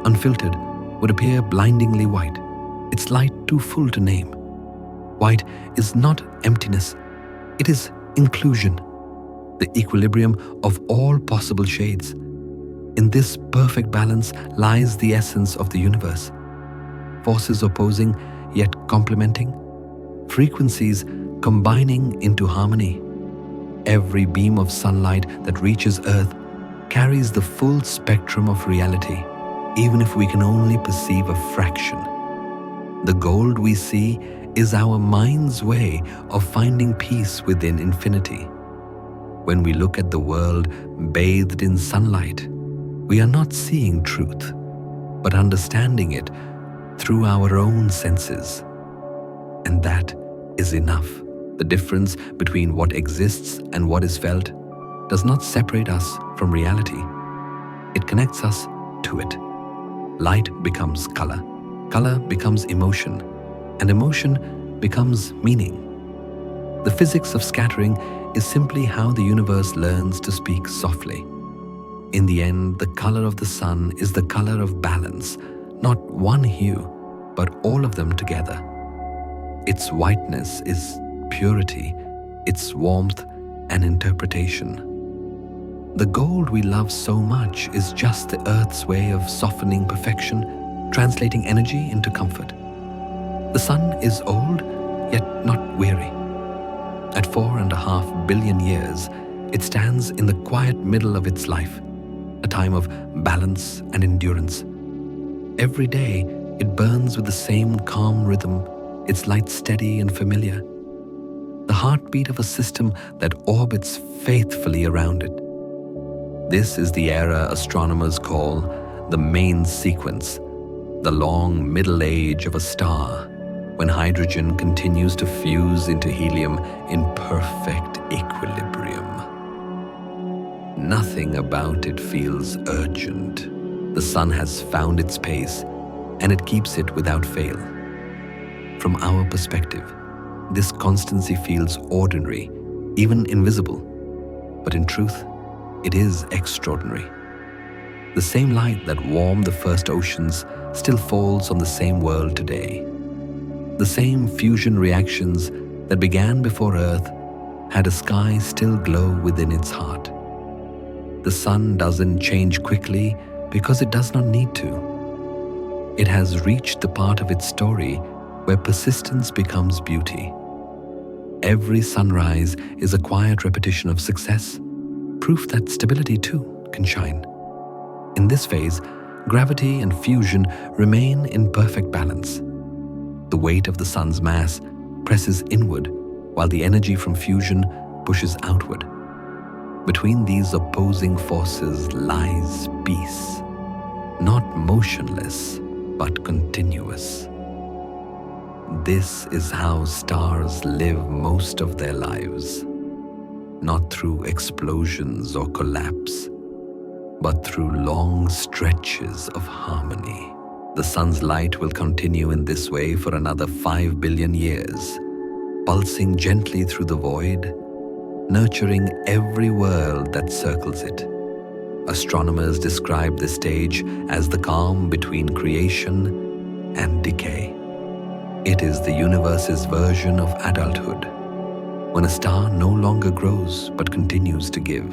unfiltered, would appear blindingly white, its light too full to name. White is not emptiness, it is inclusion, the equilibrium of all possible shades. In this perfect balance lies the essence of the universe. Forces opposing yet complementing, frequencies combining into harmony. Every beam of sunlight that reaches Earth carries the full spectrum of reality, even if we can only perceive a fraction. The gold we see is our mind's way of finding peace within infinity. When we look at the world bathed in sunlight, we are not seeing truth, but understanding it through our own senses. And that is enough. The difference between what exists and what is felt does not separate us from reality. It connects us to it. Light becomes color, color becomes emotion, and emotion becomes meaning. The physics of scattering is simply how the universe learns to speak softly. In the end, the color of the sun is the color of balance, not one hue, but all of them together. Its whiteness is purity, its warmth and interpretation. The gold we love so much is just the earth's way of softening perfection, translating energy into comfort. The sun is old, yet not weary. At 4.5 billion years, it stands in the quiet middle of its life, a time of balance and endurance. Every day, it burns with the same calm rhythm, its light steady and familiar, the heartbeat of a system that orbits faithfully around it. This is the era astronomers call the main sequence, the long middle age of a star, when hydrogen continues to fuse into helium in perfect equilibrium. Nothing about it feels urgent. The sun has found its pace, and it keeps it without fail. From our perspective, this constancy feels ordinary, even invisible. But in truth, it is extraordinary. The same light that warmed the first oceans still falls on the same world today. The same fusion reactions that began before Earth had a sky still glow within its heart. The sun doesn't change quickly because it does not need to. It has reached the part of its story where persistence becomes beauty. Every sunrise is a quiet repetition of success, proof that stability too can shine. In this phase, gravity and fusion remain in perfect balance. The weight of the sun's mass presses inward, while the energy from fusion pushes outward. Between these opposing forces lies peace, not motionless, but continuous. This is how stars live most of their lives, not through explosions or collapse, but through long stretches of harmony. The sun's light will continue in this way for another 5 billion years, pulsing gently through the void, nurturing every world that circles it. Astronomers describe this stage as the calm between creation and decay. It is the universe's version of adulthood, when a star no longer grows but continues to give.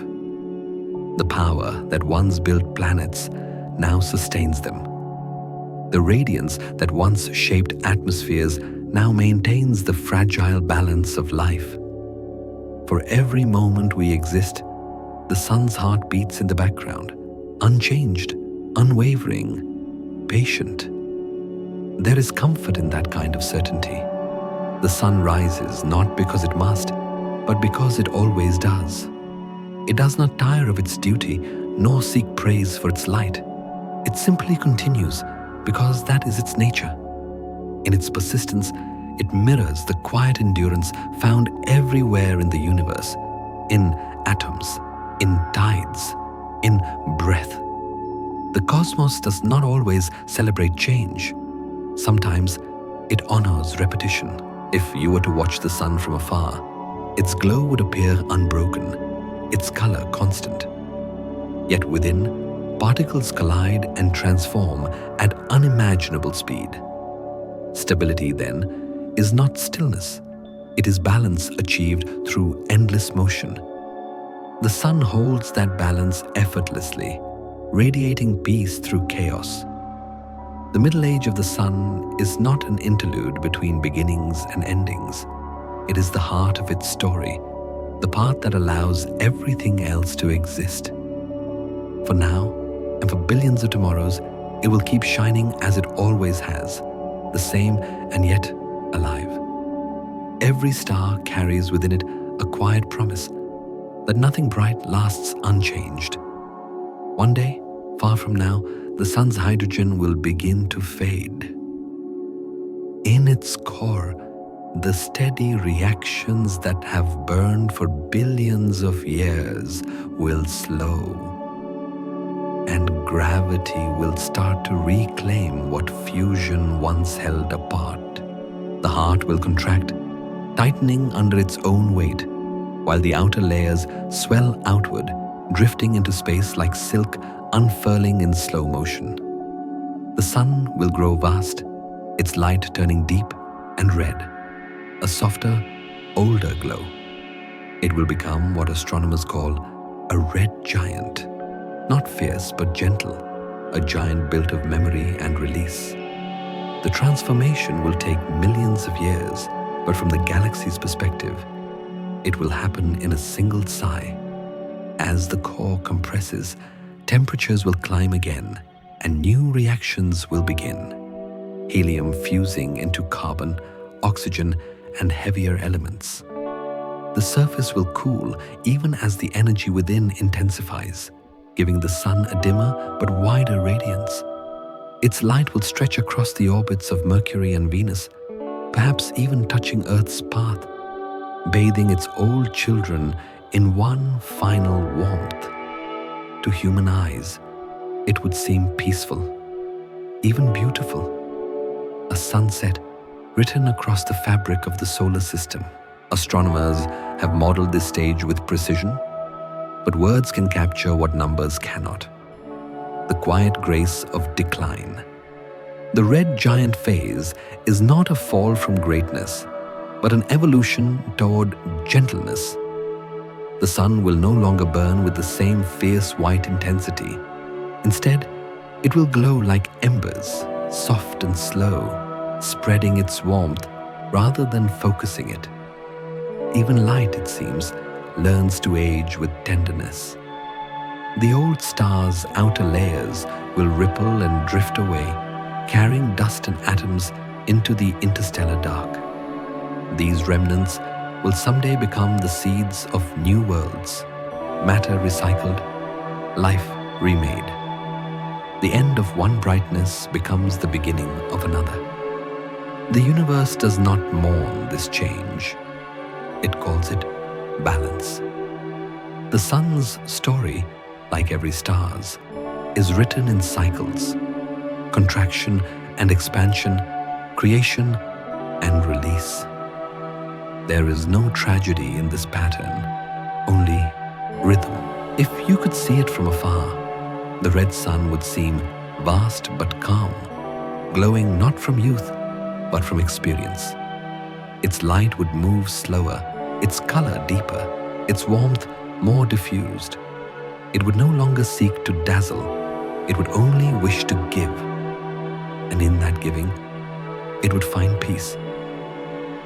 The power that once built planets now sustains them. The radiance that once shaped atmospheres now maintains the fragile balance of life. For every moment we exist, the sun's heart beats in the background, unchanged, unwavering, patient. There is comfort in that kind of certainty. The sun rises not because it must, but because it always does. It does not tire of its duty, nor seek praise for its light. It simply continues because that is its nature. In its persistence, it mirrors the quiet endurance found everywhere in the universe, in atoms, in tides, in breath. The cosmos does not always celebrate change. Sometimes it honors repetition. If you were to watch the sun from afar, its glow would appear unbroken, its color constant. Yet within, particles collide and transform at unimaginable speed. Stability, then, is not stillness. It is balance achieved through endless motion. The sun holds that balance effortlessly, radiating peace through chaos. The middle age of the sun is not an interlude between beginnings and endings. It is the heart of its story, the part that allows everything else to exist. For now, and for billions of tomorrows, it will keep shining as it always has, the same and yet alive. Every star carries within it a quiet promise that nothing bright lasts unchanged. One day, far from now, the sun's hydrogen will begin to fade. In its core, the steady reactions that have burned for billions of years will slow, and gravity will start to reclaim what fusion once held apart. The heart will contract, tightening under its own weight, while the outer layers swell outward, drifting into space like silk unfurling in slow motion. The sun will grow vast, its light turning deep and red, a softer, older glow. It will become what astronomers call a red giant, not fierce but gentle, a giant built of memory and release. The transformation will take millions of years, but from the galaxy's perspective, it will happen in a single sigh. As the core compresses, temperatures will climb again, and new reactions will begin. Helium fusing into carbon, oxygen, and heavier elements. The surface will cool even as the energy within intensifies, giving the sun a dimmer but wider radiance. Its light will stretch across the orbits of Mercury and Venus, perhaps even touching Earth's path, bathing its old children in one final warmth. To human eyes, it would seem peaceful, even beautiful. A sunset written across the fabric of the solar system. Astronomers have modeled this stage with precision, but words can capture what numbers cannot. The quiet grace of decline. The red giant phase is not a fall from greatness, but an evolution toward gentleness. The sun will no longer burn with the same fierce white intensity. Instead, it will glow like embers, soft and slow, spreading its warmth rather than focusing it. Even light, it seems, learns to age with tenderness. The old star's outer layers will ripple and drift away, carrying dust and atoms into the interstellar dark. These remnants will someday become the seeds of new worlds, matter recycled, life remade. The end of one brightness becomes the beginning of another. The universe does not mourn this change. It calls it balance. The sun's story, like every star's, is written in cycles: contraction and expansion, creation and release. There is no tragedy in this pattern, only rhythm. If you could see it from afar, the red sun would seem vast but calm, glowing not from youth, but from experience. Its light would move slower, its color deeper, its warmth more diffused. It would no longer seek to dazzle, it would only wish to give. And in that giving, it would find peace.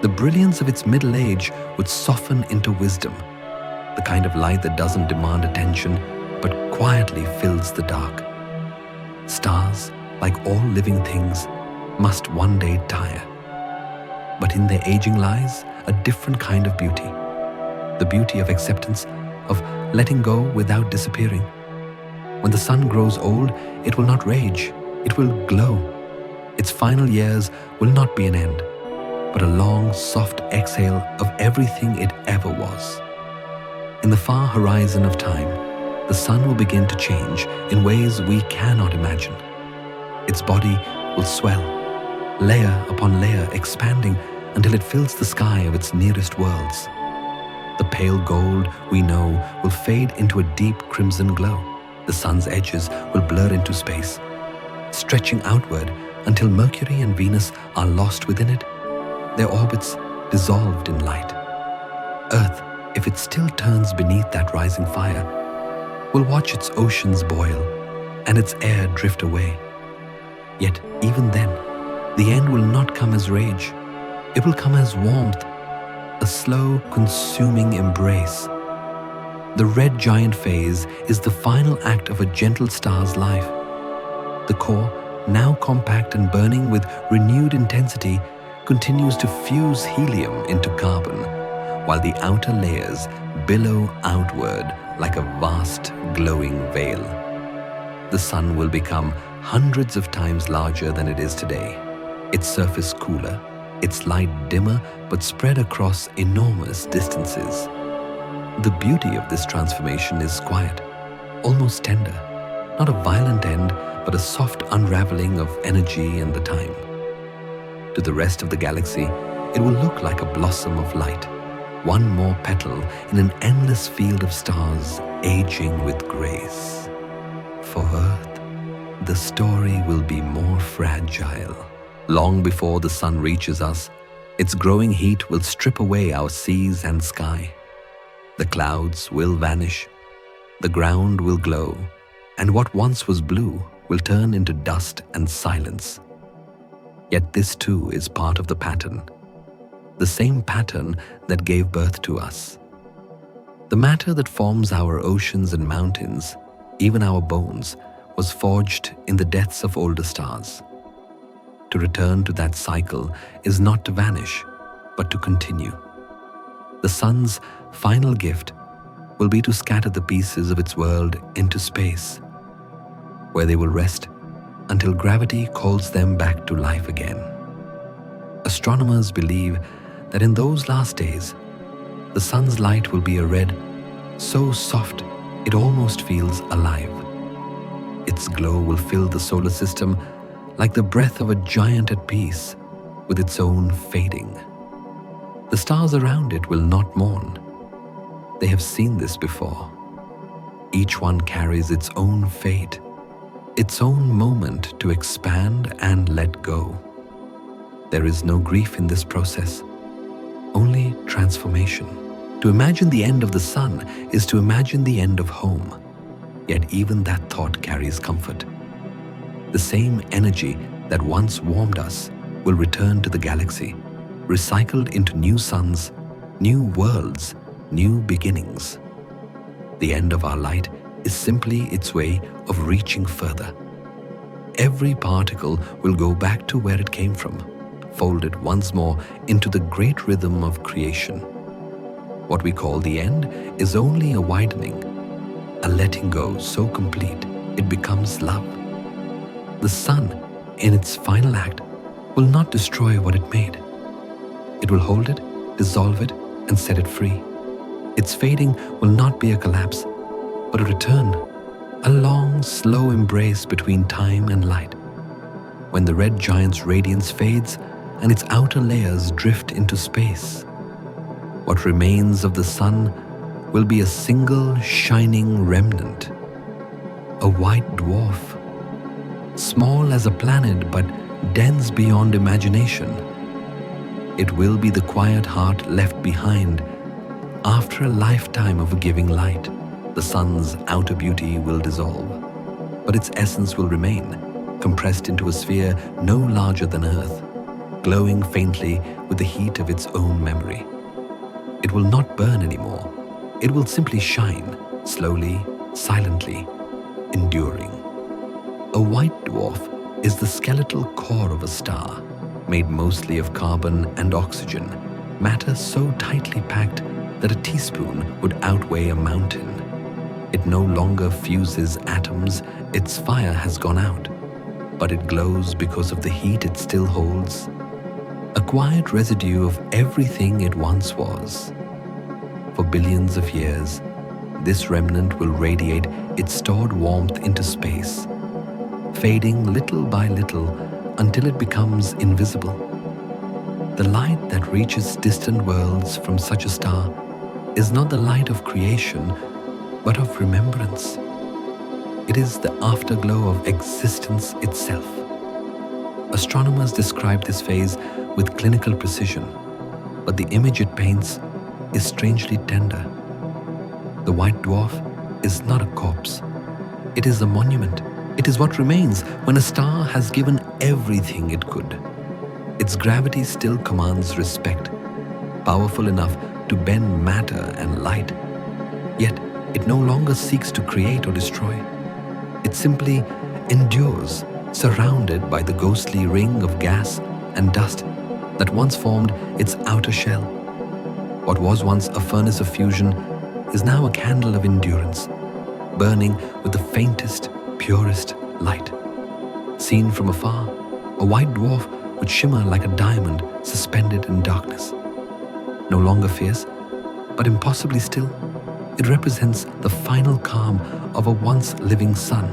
The brilliance of its middle age would soften into wisdom, the kind of light that doesn't demand attention, but quietly fills the dark. Stars, like all living things, must one day tire. But in their aging lies a different kind of beauty. The beauty of acceptance, of letting go without disappearing. When the sun grows old, it will not rage, it will glow. Its final years will not be an end, but a long, soft exhale of everything it ever was. In the far horizon of time, the sun will begin to change in ways we cannot imagine. Its body will swell, layer upon layer expanding until it fills the sky of its nearest worlds. The pale gold we know will fade into a deep crimson glow. The sun's edges will blur into space, stretching outward until Mercury and Venus are lost within it, their orbits dissolved in light. Earth, if it still turns beneath that rising fire, will watch its oceans boil and its air drift away. Yet even then, the end will not come as rage. It will come as warmth, a slow, consuming embrace. The red giant phase is the final act of a gentle star's life. The core, now compact and burning with renewed intensity, continues to fuse helium into carbon, while the outer layers billow outward like a vast, glowing veil. The sun will become hundreds of times larger than it is today, its surface cooler, its light dimmer but spread across enormous distances. The beauty of this transformation is quiet, almost tender, not a violent end, but a soft unraveling of energy and the time. To the rest of the galaxy, it will look like a blossom of light, one more petal in an endless field of stars aging with grace. For Earth, the story will be more fragile. Long before the sun reaches us, its growing heat will strip away our seas and sky. The clouds will vanish, the ground will glow, and what once was blue will turn into dust and silence. Yet this too is part of the pattern, the same pattern that gave birth to us. The matter that forms our oceans and mountains, even our bones, was forged in the deaths of older stars. To return to that cycle is not to vanish, but to continue. The sun's final gift will be to scatter the pieces of its world into space, where they will rest until gravity calls them back to life again. Astronomers believe that in those last days, the sun's light will be a red so soft it almost feels alive. Its glow will fill the solar system like the breath of a giant at peace with its own fading. The stars around it will not mourn. They have seen this before. Each one carries its own fate, its own moment to expand and let go. There is no grief in this process, only transformation. To imagine the end of the sun is to imagine the end of home, yet even that thought carries comfort. The same energy that once warmed us will return to the galaxy, recycled into new suns, new worlds, new beginnings. The end of our light is simply its way of reaching further. Every particle will go back to where it came from, folded once more into the great rhythm of creation. What we call the end is only a widening, a letting go so complete it becomes love. The sun, in its final act, will not destroy what it made. It will hold it, dissolve it, and set it free. Its fading will not be a collapse, but a return, a long, slow embrace between time and light. When the red giant's radiance fades and its outer layers drift into space, what remains of the sun will be a single shining remnant, a white dwarf, small as a planet but dense beyond imagination. It will be the quiet heart left behind after a lifetime of giving light. The sun's outer beauty will dissolve, but its essence will remain, compressed into a sphere no larger than Earth, glowing faintly with the heat of its own memory. It will not burn anymore. It will simply shine, slowly, silently, enduring. A white dwarf is the skeletal core of a star, made mostly of carbon and oxygen, matter so tightly packed that a teaspoon would outweigh a mountain. It no longer fuses atoms, its fire has gone out, but it glows because of the heat it still holds, a quiet residue of everything it once was. For billions of years, this remnant will radiate its stored warmth into space, fading little by little until it becomes invisible. The light that reaches distant worlds from such a star is not the light of creation, but of remembrance. It is the afterglow of existence itself. Astronomers describe this phase with clinical precision, but the image it paints is strangely tender. The white dwarf is not a corpse. It is a monument. It is what remains when a star has given everything it could. Its gravity still commands respect, powerful enough to bend matter and light. Yet, it no longer seeks to create or destroy. It simply endures, surrounded by the ghostly ring of gas and dust that once formed its outer shell. What was once a furnace of fusion is now a candle of endurance, burning with the faintest, purest light. Seen from afar, a white dwarf would shimmer like a diamond suspended in darkness. No longer fierce, but impossibly still, it represents the final calm of a once living sun.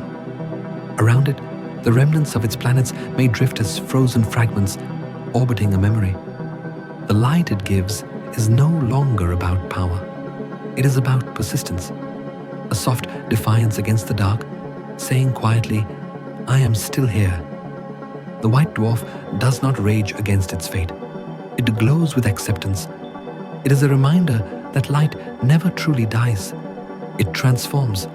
Around it, the remnants of its planets may drift as frozen fragments orbiting a memory. The light it gives is no longer about power. It is about persistence, a soft defiance against the dark, saying quietly, "I am still here." The white dwarf does not rage against its fate. It glows with acceptance. It is a reminder that light never truly dies. It transforms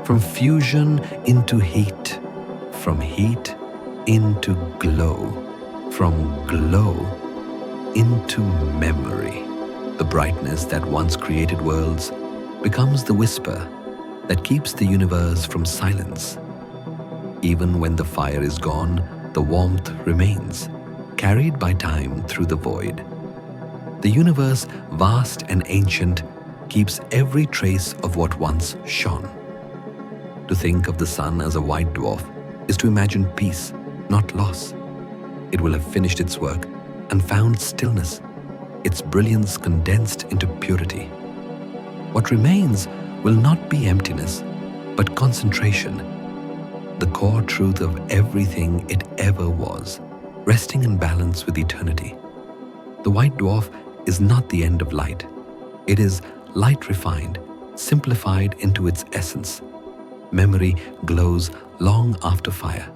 from fusion into heat, from heat into glow, from glow into memory. The brightness that once created worlds becomes the whisper that keeps the universe from silence. Even when the fire is gone, the warmth remains, carried by time through the void. The universe, vast and ancient, keeps every trace of what once shone. To think of the sun as a white dwarf is to imagine peace, not loss. It will have finished its work and found stillness, its brilliance condensed into purity. What remains will not be emptiness, but concentration, the core truth of everything it ever was, resting in balance with eternity. The white dwarf is not the end of light. It is light refined, simplified into its essence. Memory glows long after fire.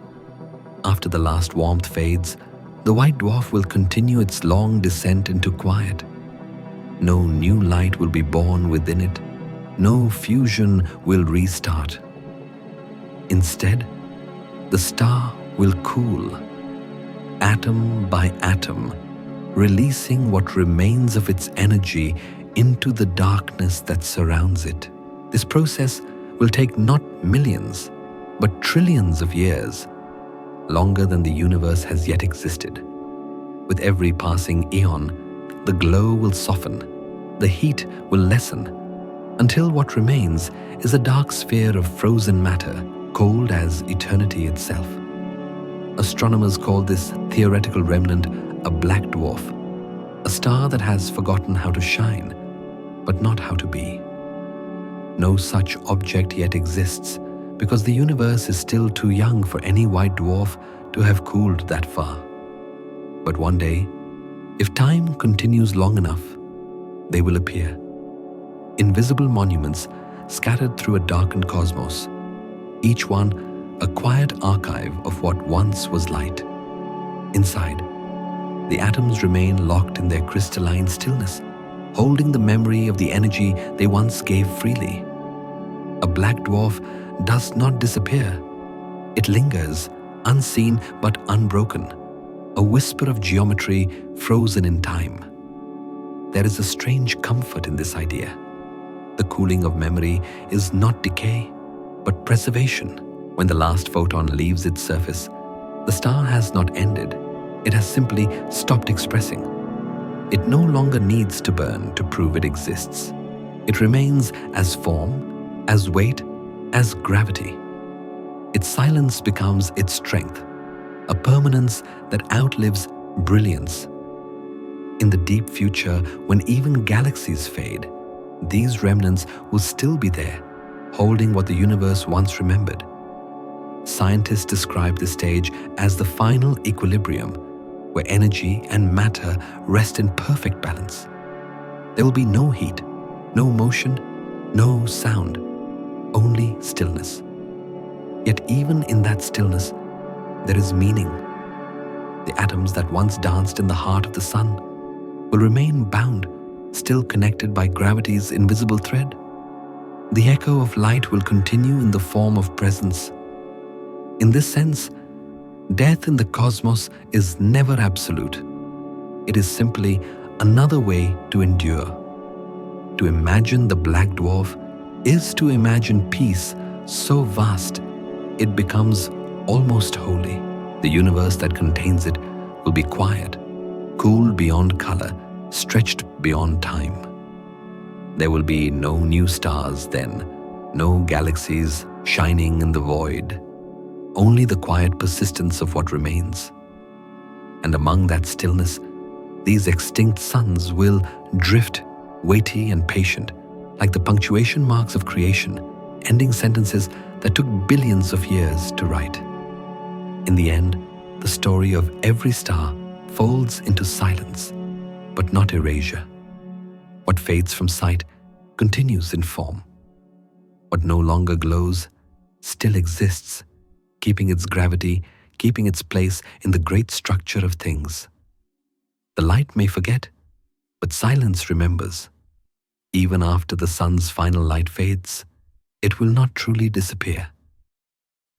After the last warmth fades, the white dwarf will continue its long descent into quiet. No new light will be born within it. No fusion will restart. Instead, the star will cool, atom by atom, releasing what remains of its energy into the darkness that surrounds it. This process will take not millions, but trillions of years, longer than the universe has yet existed. With every passing eon, the glow will soften, the heat will lessen, until what remains is a dark sphere of frozen matter, cold as eternity itself. Astronomers call this theoretical remnant a black dwarf, a star that has forgotten how to shine, but not how to be. No such object yet exists, because the universe is still too young for any white dwarf to have cooled that far. But one day, if time continues long enough, they will appear. Invisible monuments scattered through a darkened cosmos, each one a quiet archive of what once was light. Inside, the atoms remain locked in their crystalline stillness, holding the memory of the energy they once gave freely. A black dwarf does not disappear. It lingers, unseen but unbroken, a whisper of geometry frozen in time. There is a strange comfort in this idea. The cooling of memory is not decay, but preservation. When the last photon leaves its surface, the star has not ended. It has simply stopped expressing. It no longer needs to burn to prove it exists. It remains as form, as weight, as gravity. Its silence becomes its strength, a permanence that outlives brilliance. In the deep future, when even galaxies fade, these remnants will still be there, holding what the universe once remembered. Scientists describe this stage as the final equilibrium, where energy and matter rest in perfect balance. There will be no heat, no motion, no sound, only stillness. Yet even in that stillness, there is meaning. The atoms that once danced in the heart of the sun will remain bound, still connected by gravity's invisible thread. The echo of light will continue in the form of presence. In this sense, death in the cosmos is never absolute. It is simply another way to endure. To imagine the black dwarf is to imagine peace so vast it becomes almost holy. The universe that contains it will be quiet, cool beyond color, stretched beyond time. There will be no new stars then, no galaxies shining in the void, only the quiet persistence of what remains. And among that stillness, these extinct suns will drift, weighty and patient, like the punctuation marks of creation, ending sentences that took billions of years to write. In the end, the story of every star folds into silence, but not erasure. What fades from sight continues in form. What no longer glows still exists, keeping its gravity, keeping its place in the great structure of things. The light may forget, but silence remembers. Even after the sun's final light fades, it will not truly disappear.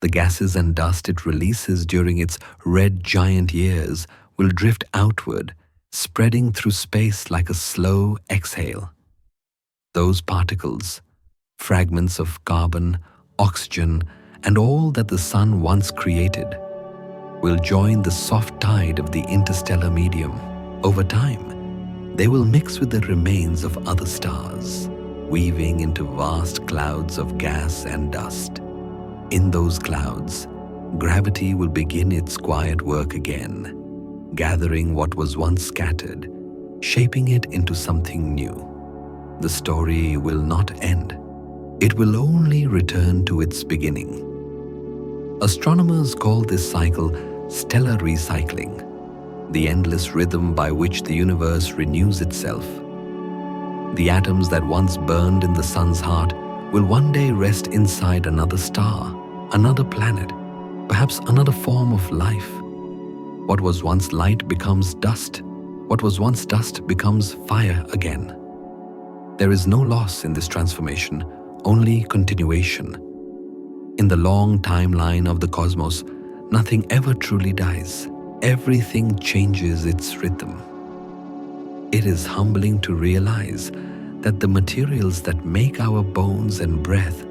The gases and dust it releases during its red giant years will drift outward, spreading through space like a slow exhale. Those particles, fragments of carbon, oxygen, and all that the sun once created, will join the soft tide of the interstellar medium. Over time, they will mix with the remains of other stars, weaving into vast clouds of gas and dust. In those clouds, gravity will begin its quiet work again, gathering what was once scattered, shaping it into something new. The story will not end. It will only return to its beginning. Astronomers call this cycle stellar recycling, the endless rhythm by which the universe renews itself. The atoms that once burned in the sun's heart will one day rest inside another star, another planet, perhaps another form of life. What was once light becomes dust. What was once dust becomes fire again. There is no loss in this transformation, only continuation. In the long timeline of the cosmos, nothing ever truly dies. everything changes its rhythm. It is humbling to realize that the materials that make our bones and breath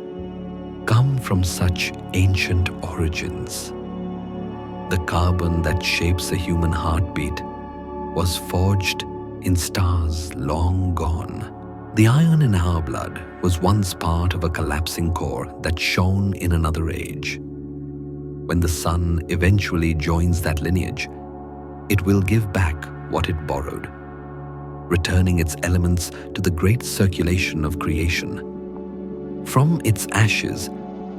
come from such ancient origins. The carbon that shapes a human heartbeat was forged in stars long gone. The iron in our blood was once part of a collapsing core that shone in another age. When the sun eventually joins that lineage, it will give back what it borrowed, returning its elements to the great circulation of creation. From its ashes,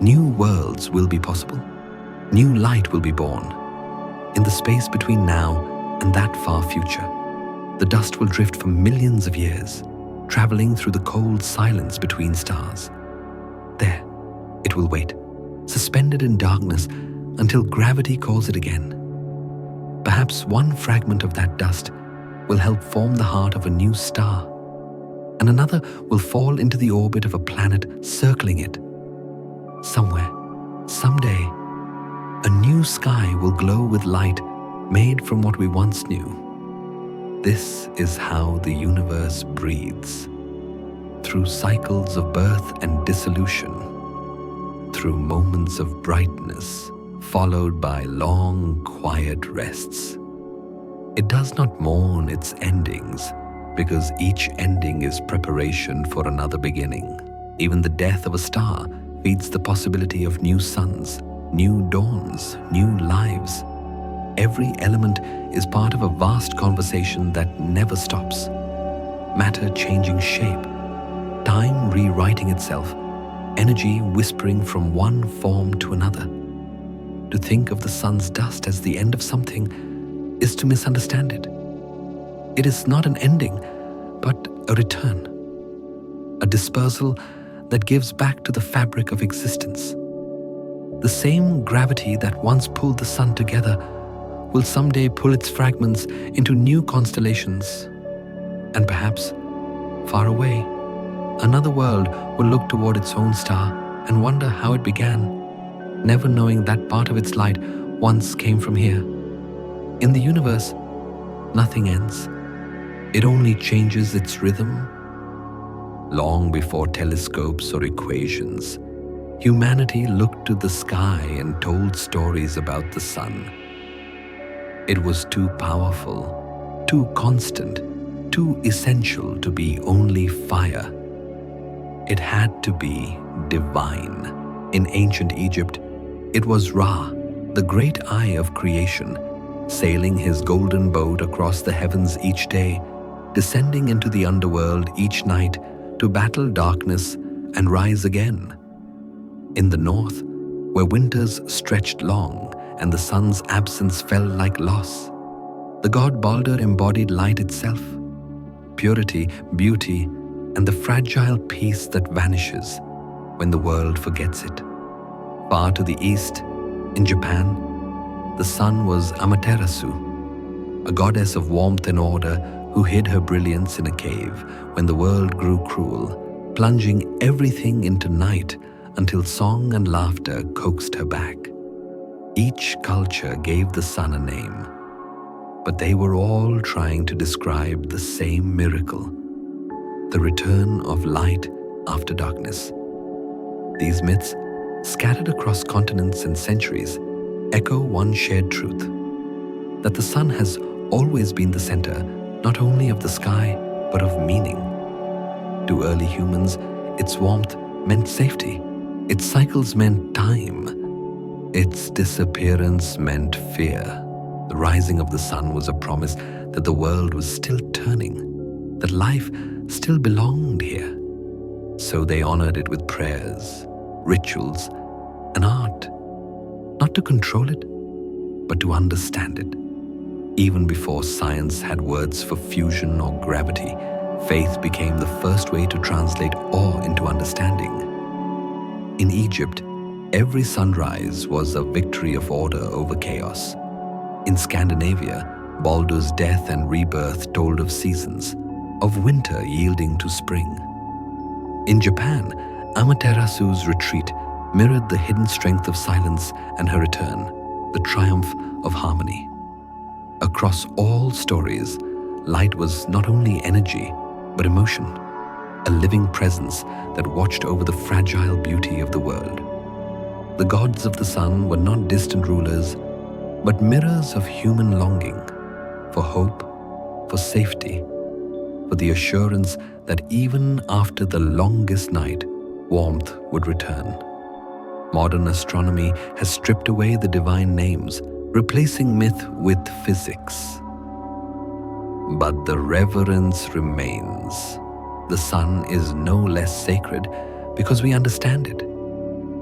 new worlds will be possible. New light will be born. In the space between now and that far future, the dust will drift for millions of years, traveling through the cold silence between stars. There, it will wait, suspended in darkness until gravity calls it again. Perhaps one fragment of that dust will help form the heart of a new star, and another will fall into the orbit of a planet circling it. Somewhere, someday, a new sky will glow with light made from what we once knew. This is how the universe breathes, through cycles of birth and dissolution, through moments of brightness, followed by long, quiet rests. It does not mourn its endings, because each ending is preparation for another beginning. Even the death of a star feeds the possibility of new suns, new dawns, new lives. Every element is part of a vast conversation that never stops. Matter changing shape, time rewriting itself, energy whispering from one form to another. To think of the sun's dust as the end of something is to misunderstand it. It is not an ending, but a return, a dispersal that gives back to the fabric of existence. The same gravity that once pulled the sun together will someday pull its fragments into new constellations. And perhaps, far away, another world will look toward its own star and wonder how it began, never knowing that part of its light once came from here. In the universe, nothing ends. It only changes its rhythm. Long before telescopes or equations, humanity looked to the sky and told stories about the sun. It was too powerful, too constant, too essential to be only fire. It had to be divine. In ancient Egypt, it was Ra, the great eye of creation, sailing his golden boat across the heavens each day, descending into the underworld each night to battle darkness and rise again. In the north, where winters stretched long and the sun's absence felt like loss, the god Balder embodied light itself, purity, beauty, and the fragile peace that vanishes when the world forgets it. Far to the east, in Japan, the sun was Amaterasu, a goddess of warmth and order who hid her brilliance in a cave when the world grew cruel, plunging everything into night until song and laughter coaxed her back. Each culture gave the sun a name, but they were all trying to describe the same miracle, the return of light after darkness. These myths, scattered across continents and centuries, echo one shared truth, that the sun has always been the center not only of the sky, but of meaning. To early humans, its warmth meant safety. Its cycles meant time. Its disappearance meant fear. The rising of the sun was a promise that the world was still turning, that life still belonged here. So they honored it with prayers, rituals, and art, not to control it, but to understand it. Even before science had words for fusion or gravity, faith became the first way to translate awe into understanding. In Egypt, every sunrise was a victory of order over chaos. In Scandinavia, Baldur's death and rebirth told of seasons, of winter yielding to spring. In Japan, Amaterasu's retreat mirrored the hidden strength of silence and her return, the triumph of harmony. Across all stories, light was not only energy, but emotion, a living presence that watched over the fragile beauty of the world. The gods of the sun were not distant rulers, but mirrors of human longing for hope, for safety, for the assurance that even after the longest night, warmth would return. Modern astronomy has stripped away the divine names, replacing myth with physics. But the reverence remains. The sun is no less sacred because we understand it.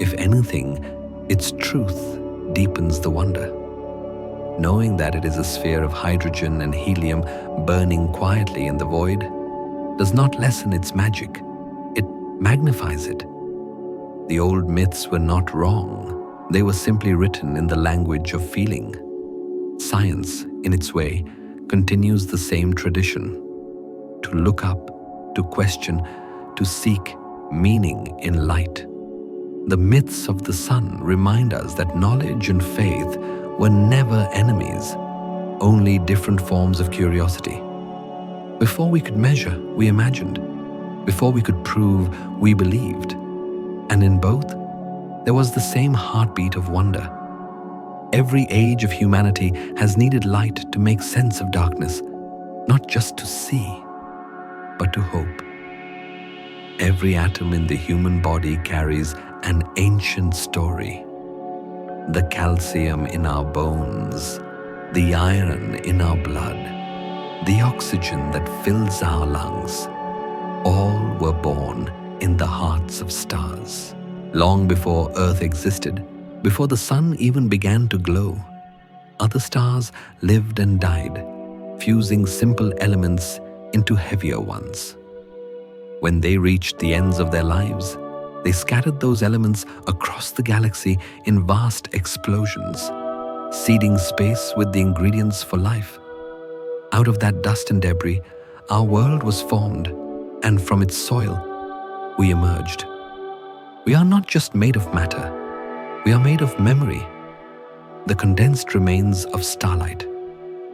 If anything, its truth deepens the wonder. Knowing that it is a sphere of hydrogen and helium burning quietly in the void does not lessen its magic, it magnifies it. The old myths were not wrong, they were simply written in the language of feeling. Science, in its way, continues the same tradition. To look up, to question, to seek meaning in light. The myths of the sun remind us that knowledge and faith were never enemies, only different forms of curiosity. Before we could measure, we imagined. Before we could prove, we believed. And in both, there was the same heartbeat of wonder. Every age of humanity has needed light to make sense of darkness, not just to see, but to hope. Every atom in the human body carries an ancient story. The calcium in our bones, the iron in our blood, the oxygen that fills our lungs, all were born in the hearts of stars. Long before Earth existed, before the sun even began to glow, other stars lived and died, fusing simple elements into heavier ones. When they reached the ends of their lives, they scattered those elements across the galaxy in vast explosions, seeding space with the ingredients for life. Out of that dust and debris, our world was formed, and from its soil, we emerged. We are not just made of matter, we are made of memory, the condensed remains of starlight.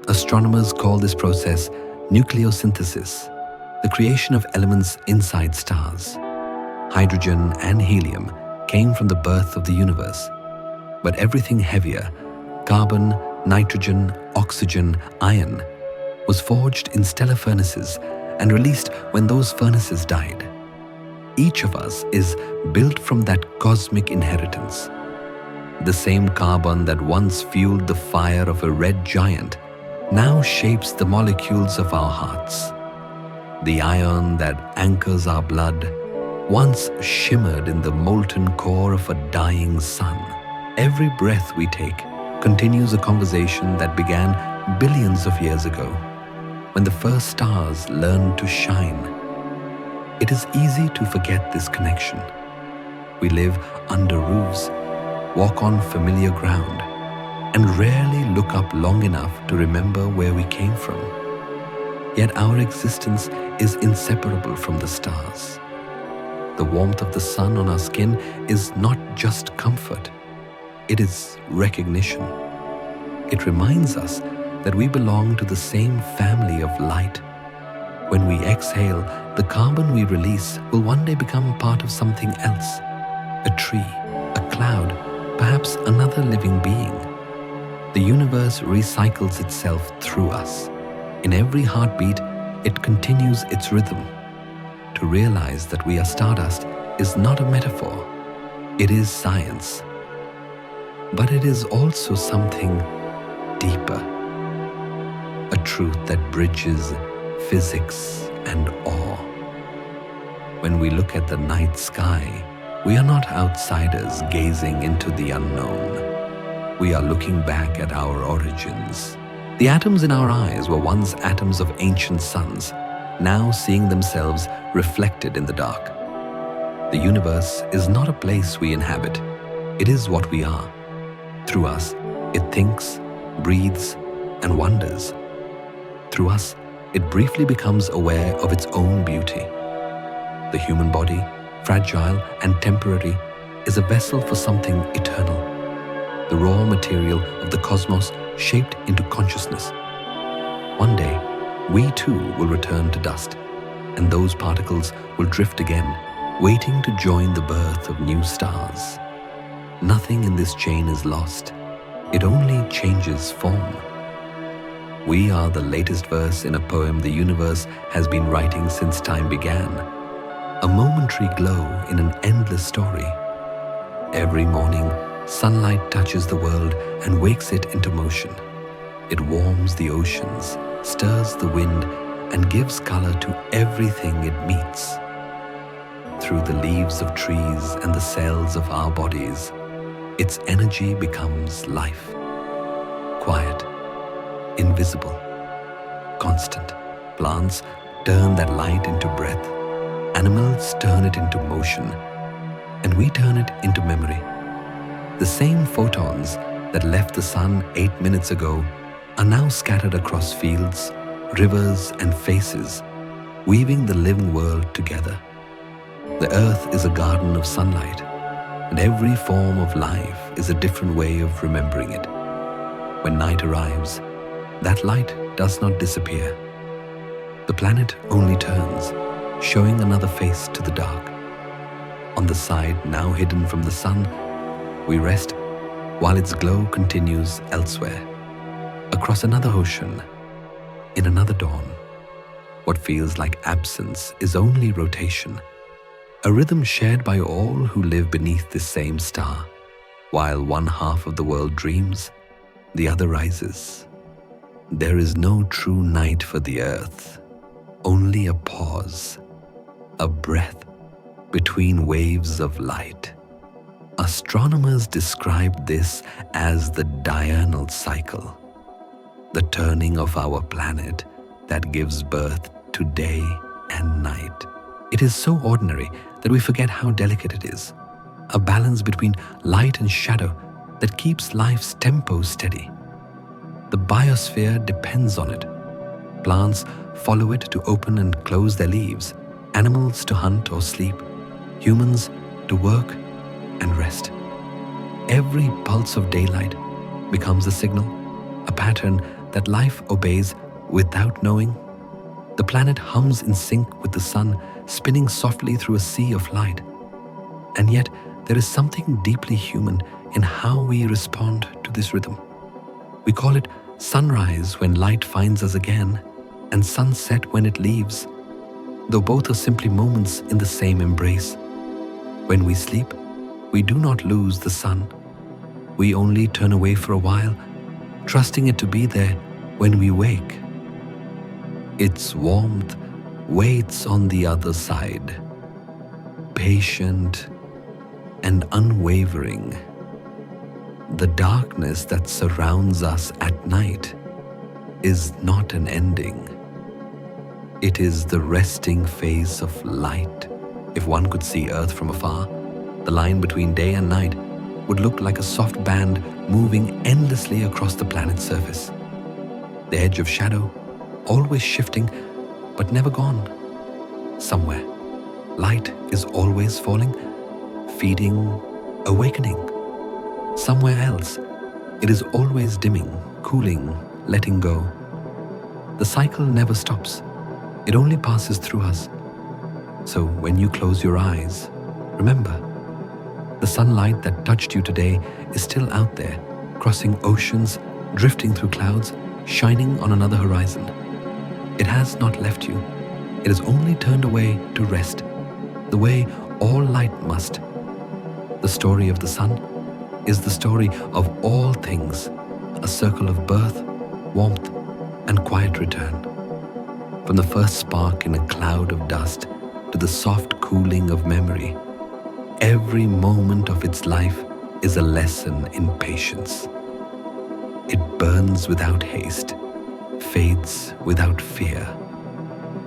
Astronomers call this process nucleosynthesis, the creation of elements inside stars. Hydrogen and helium came from the birth of the universe, but everything heavier, carbon, nitrogen, oxygen, iron, was forged in stellar furnaces and released when those furnaces died. Each of us is built from that cosmic inheritance. The same carbon that once fueled the fire of a red giant now shapes the molecules of our hearts. The iron that anchors our blood once shimmered in the molten core of a dying sun. Every breath we take continues a conversation that began billions of years ago, when the first stars learned to shine. It is easy to forget this connection. We live under roofs, walk on familiar ground, and rarely look up long enough to remember where we came from. Yet our existence is inseparable from the stars. The warmth of the sun on our skin is not just comfort, it is recognition. It reminds us that we belong to the same family of light. When we exhale, the carbon we release will one day become part of something else, a tree, a cloud, perhaps another living being. The universe recycles itself through us. In every heartbeat, it continues its rhythm. To realize that we are stardust is not a metaphor, it is science. But it is also something deeper, a truth that bridges physics and awe. When we look at the night sky, we are not outsiders gazing into the unknown. We are looking back at our origins. The atoms in our eyes were once atoms of ancient suns, now seeing themselves reflected in the dark. The universe is not a place we inhabit, it is what we are. Through us, it thinks, breathes, and wonders. Through us, it briefly becomes aware of its own beauty. The human body, fragile and temporary, is a vessel for something eternal. The raw material of the cosmos shaped into consciousness, One day, we too will return to dust, and those particles will drift again, waiting to join the birth of new stars. Nothing in this chain is lost. It only changes form. We are the latest verse in a poem the universe has been writing since time began, a momentary glow in an endless story. Every morning, sunlight touches the world and wakes it into motion. It warms the oceans, stirs the wind, and gives color to everything it meets. Through the leaves of trees and the cells of our bodies, its energy becomes life. Quiet, invisible, constant. Plants turn that light into breath. Animals turn it into motion. And we turn it into memory. The same photons that left the sun 8 minutes ago are now scattered across fields, rivers, and faces, weaving the living world together. The earth is a garden of sunlight, and every form of life is a different way of remembering it. When night arrives, that light does not disappear. The planet only turns, showing another face to the dark. On the side now hidden from the sun, we rest while its glow continues elsewhere, across another ocean, in another dawn. What feels like absence is only rotation, a rhythm shared by all who live beneath this same star. While one half of the world dreams, the other rises. There is no true night for the earth, only a pause, a breath between waves of light. Astronomers describe this as the diurnal cycle, the turning of our planet that gives birth to day and night. It is so ordinary that we forget how delicate it is, a balance between light and shadow that keeps life's tempo steady. The biosphere depends on it. Plants follow it to open and close their leaves, animals to hunt or sleep, humans to work and rest. Every pulse of daylight becomes a signal, a pattern that life obeys without knowing. The planet hums in sync with the sun, spinning softly through a sea of light. And yet, there is something deeply human in how we respond to this rhythm. We call it sunrise when light finds us again, and sunset when it leaves, though both are simply moments in the same embrace. When we sleep, we do not lose the sun. We only turn away for a while, trusting it to be there when we wake. Its warmth waits on the other side, patient and unwavering. The darkness that surrounds us at night is not an ending. It is the resting phase of light. If one could see Earth from afar, the line between day and night would look like a soft band moving endlessly across the planet's surface. The edge of shadow, always shifting but never gone. Somewhere, light is always falling, feeding, awakening. Somewhere else, it is always dimming, cooling, letting go. The cycle never stops. It only passes through us. So when you close your eyes, remember, the sunlight that touched you today is still out there, crossing oceans, drifting through clouds, shining on another horizon. It has not left you. It has only turned away to rest, the way all light must. The story of the sun is the story of all things, a circle of birth, warmth, and quiet return. From the first spark in a cloud of dust to the soft cooling of memory, every moment of its life is a lesson in patience. It burns without haste, fades without fear,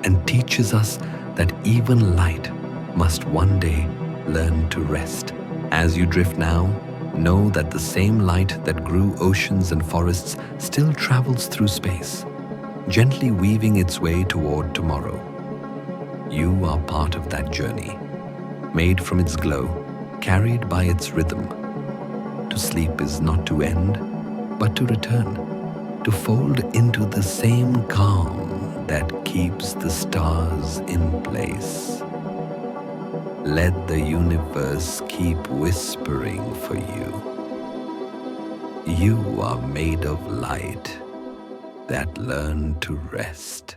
and teaches us that even light must one day learn to rest. As you drift now, know that the same light that grew oceans and forests still travels through space, gently weaving its way toward tomorrow. You are part of that journey, made from its glow, carried by its rhythm. To sleep is not to end, but to return. to fold into the same calm that keeps the stars in place. Let the universe keep whispering for you. You are made of light that learned to rest.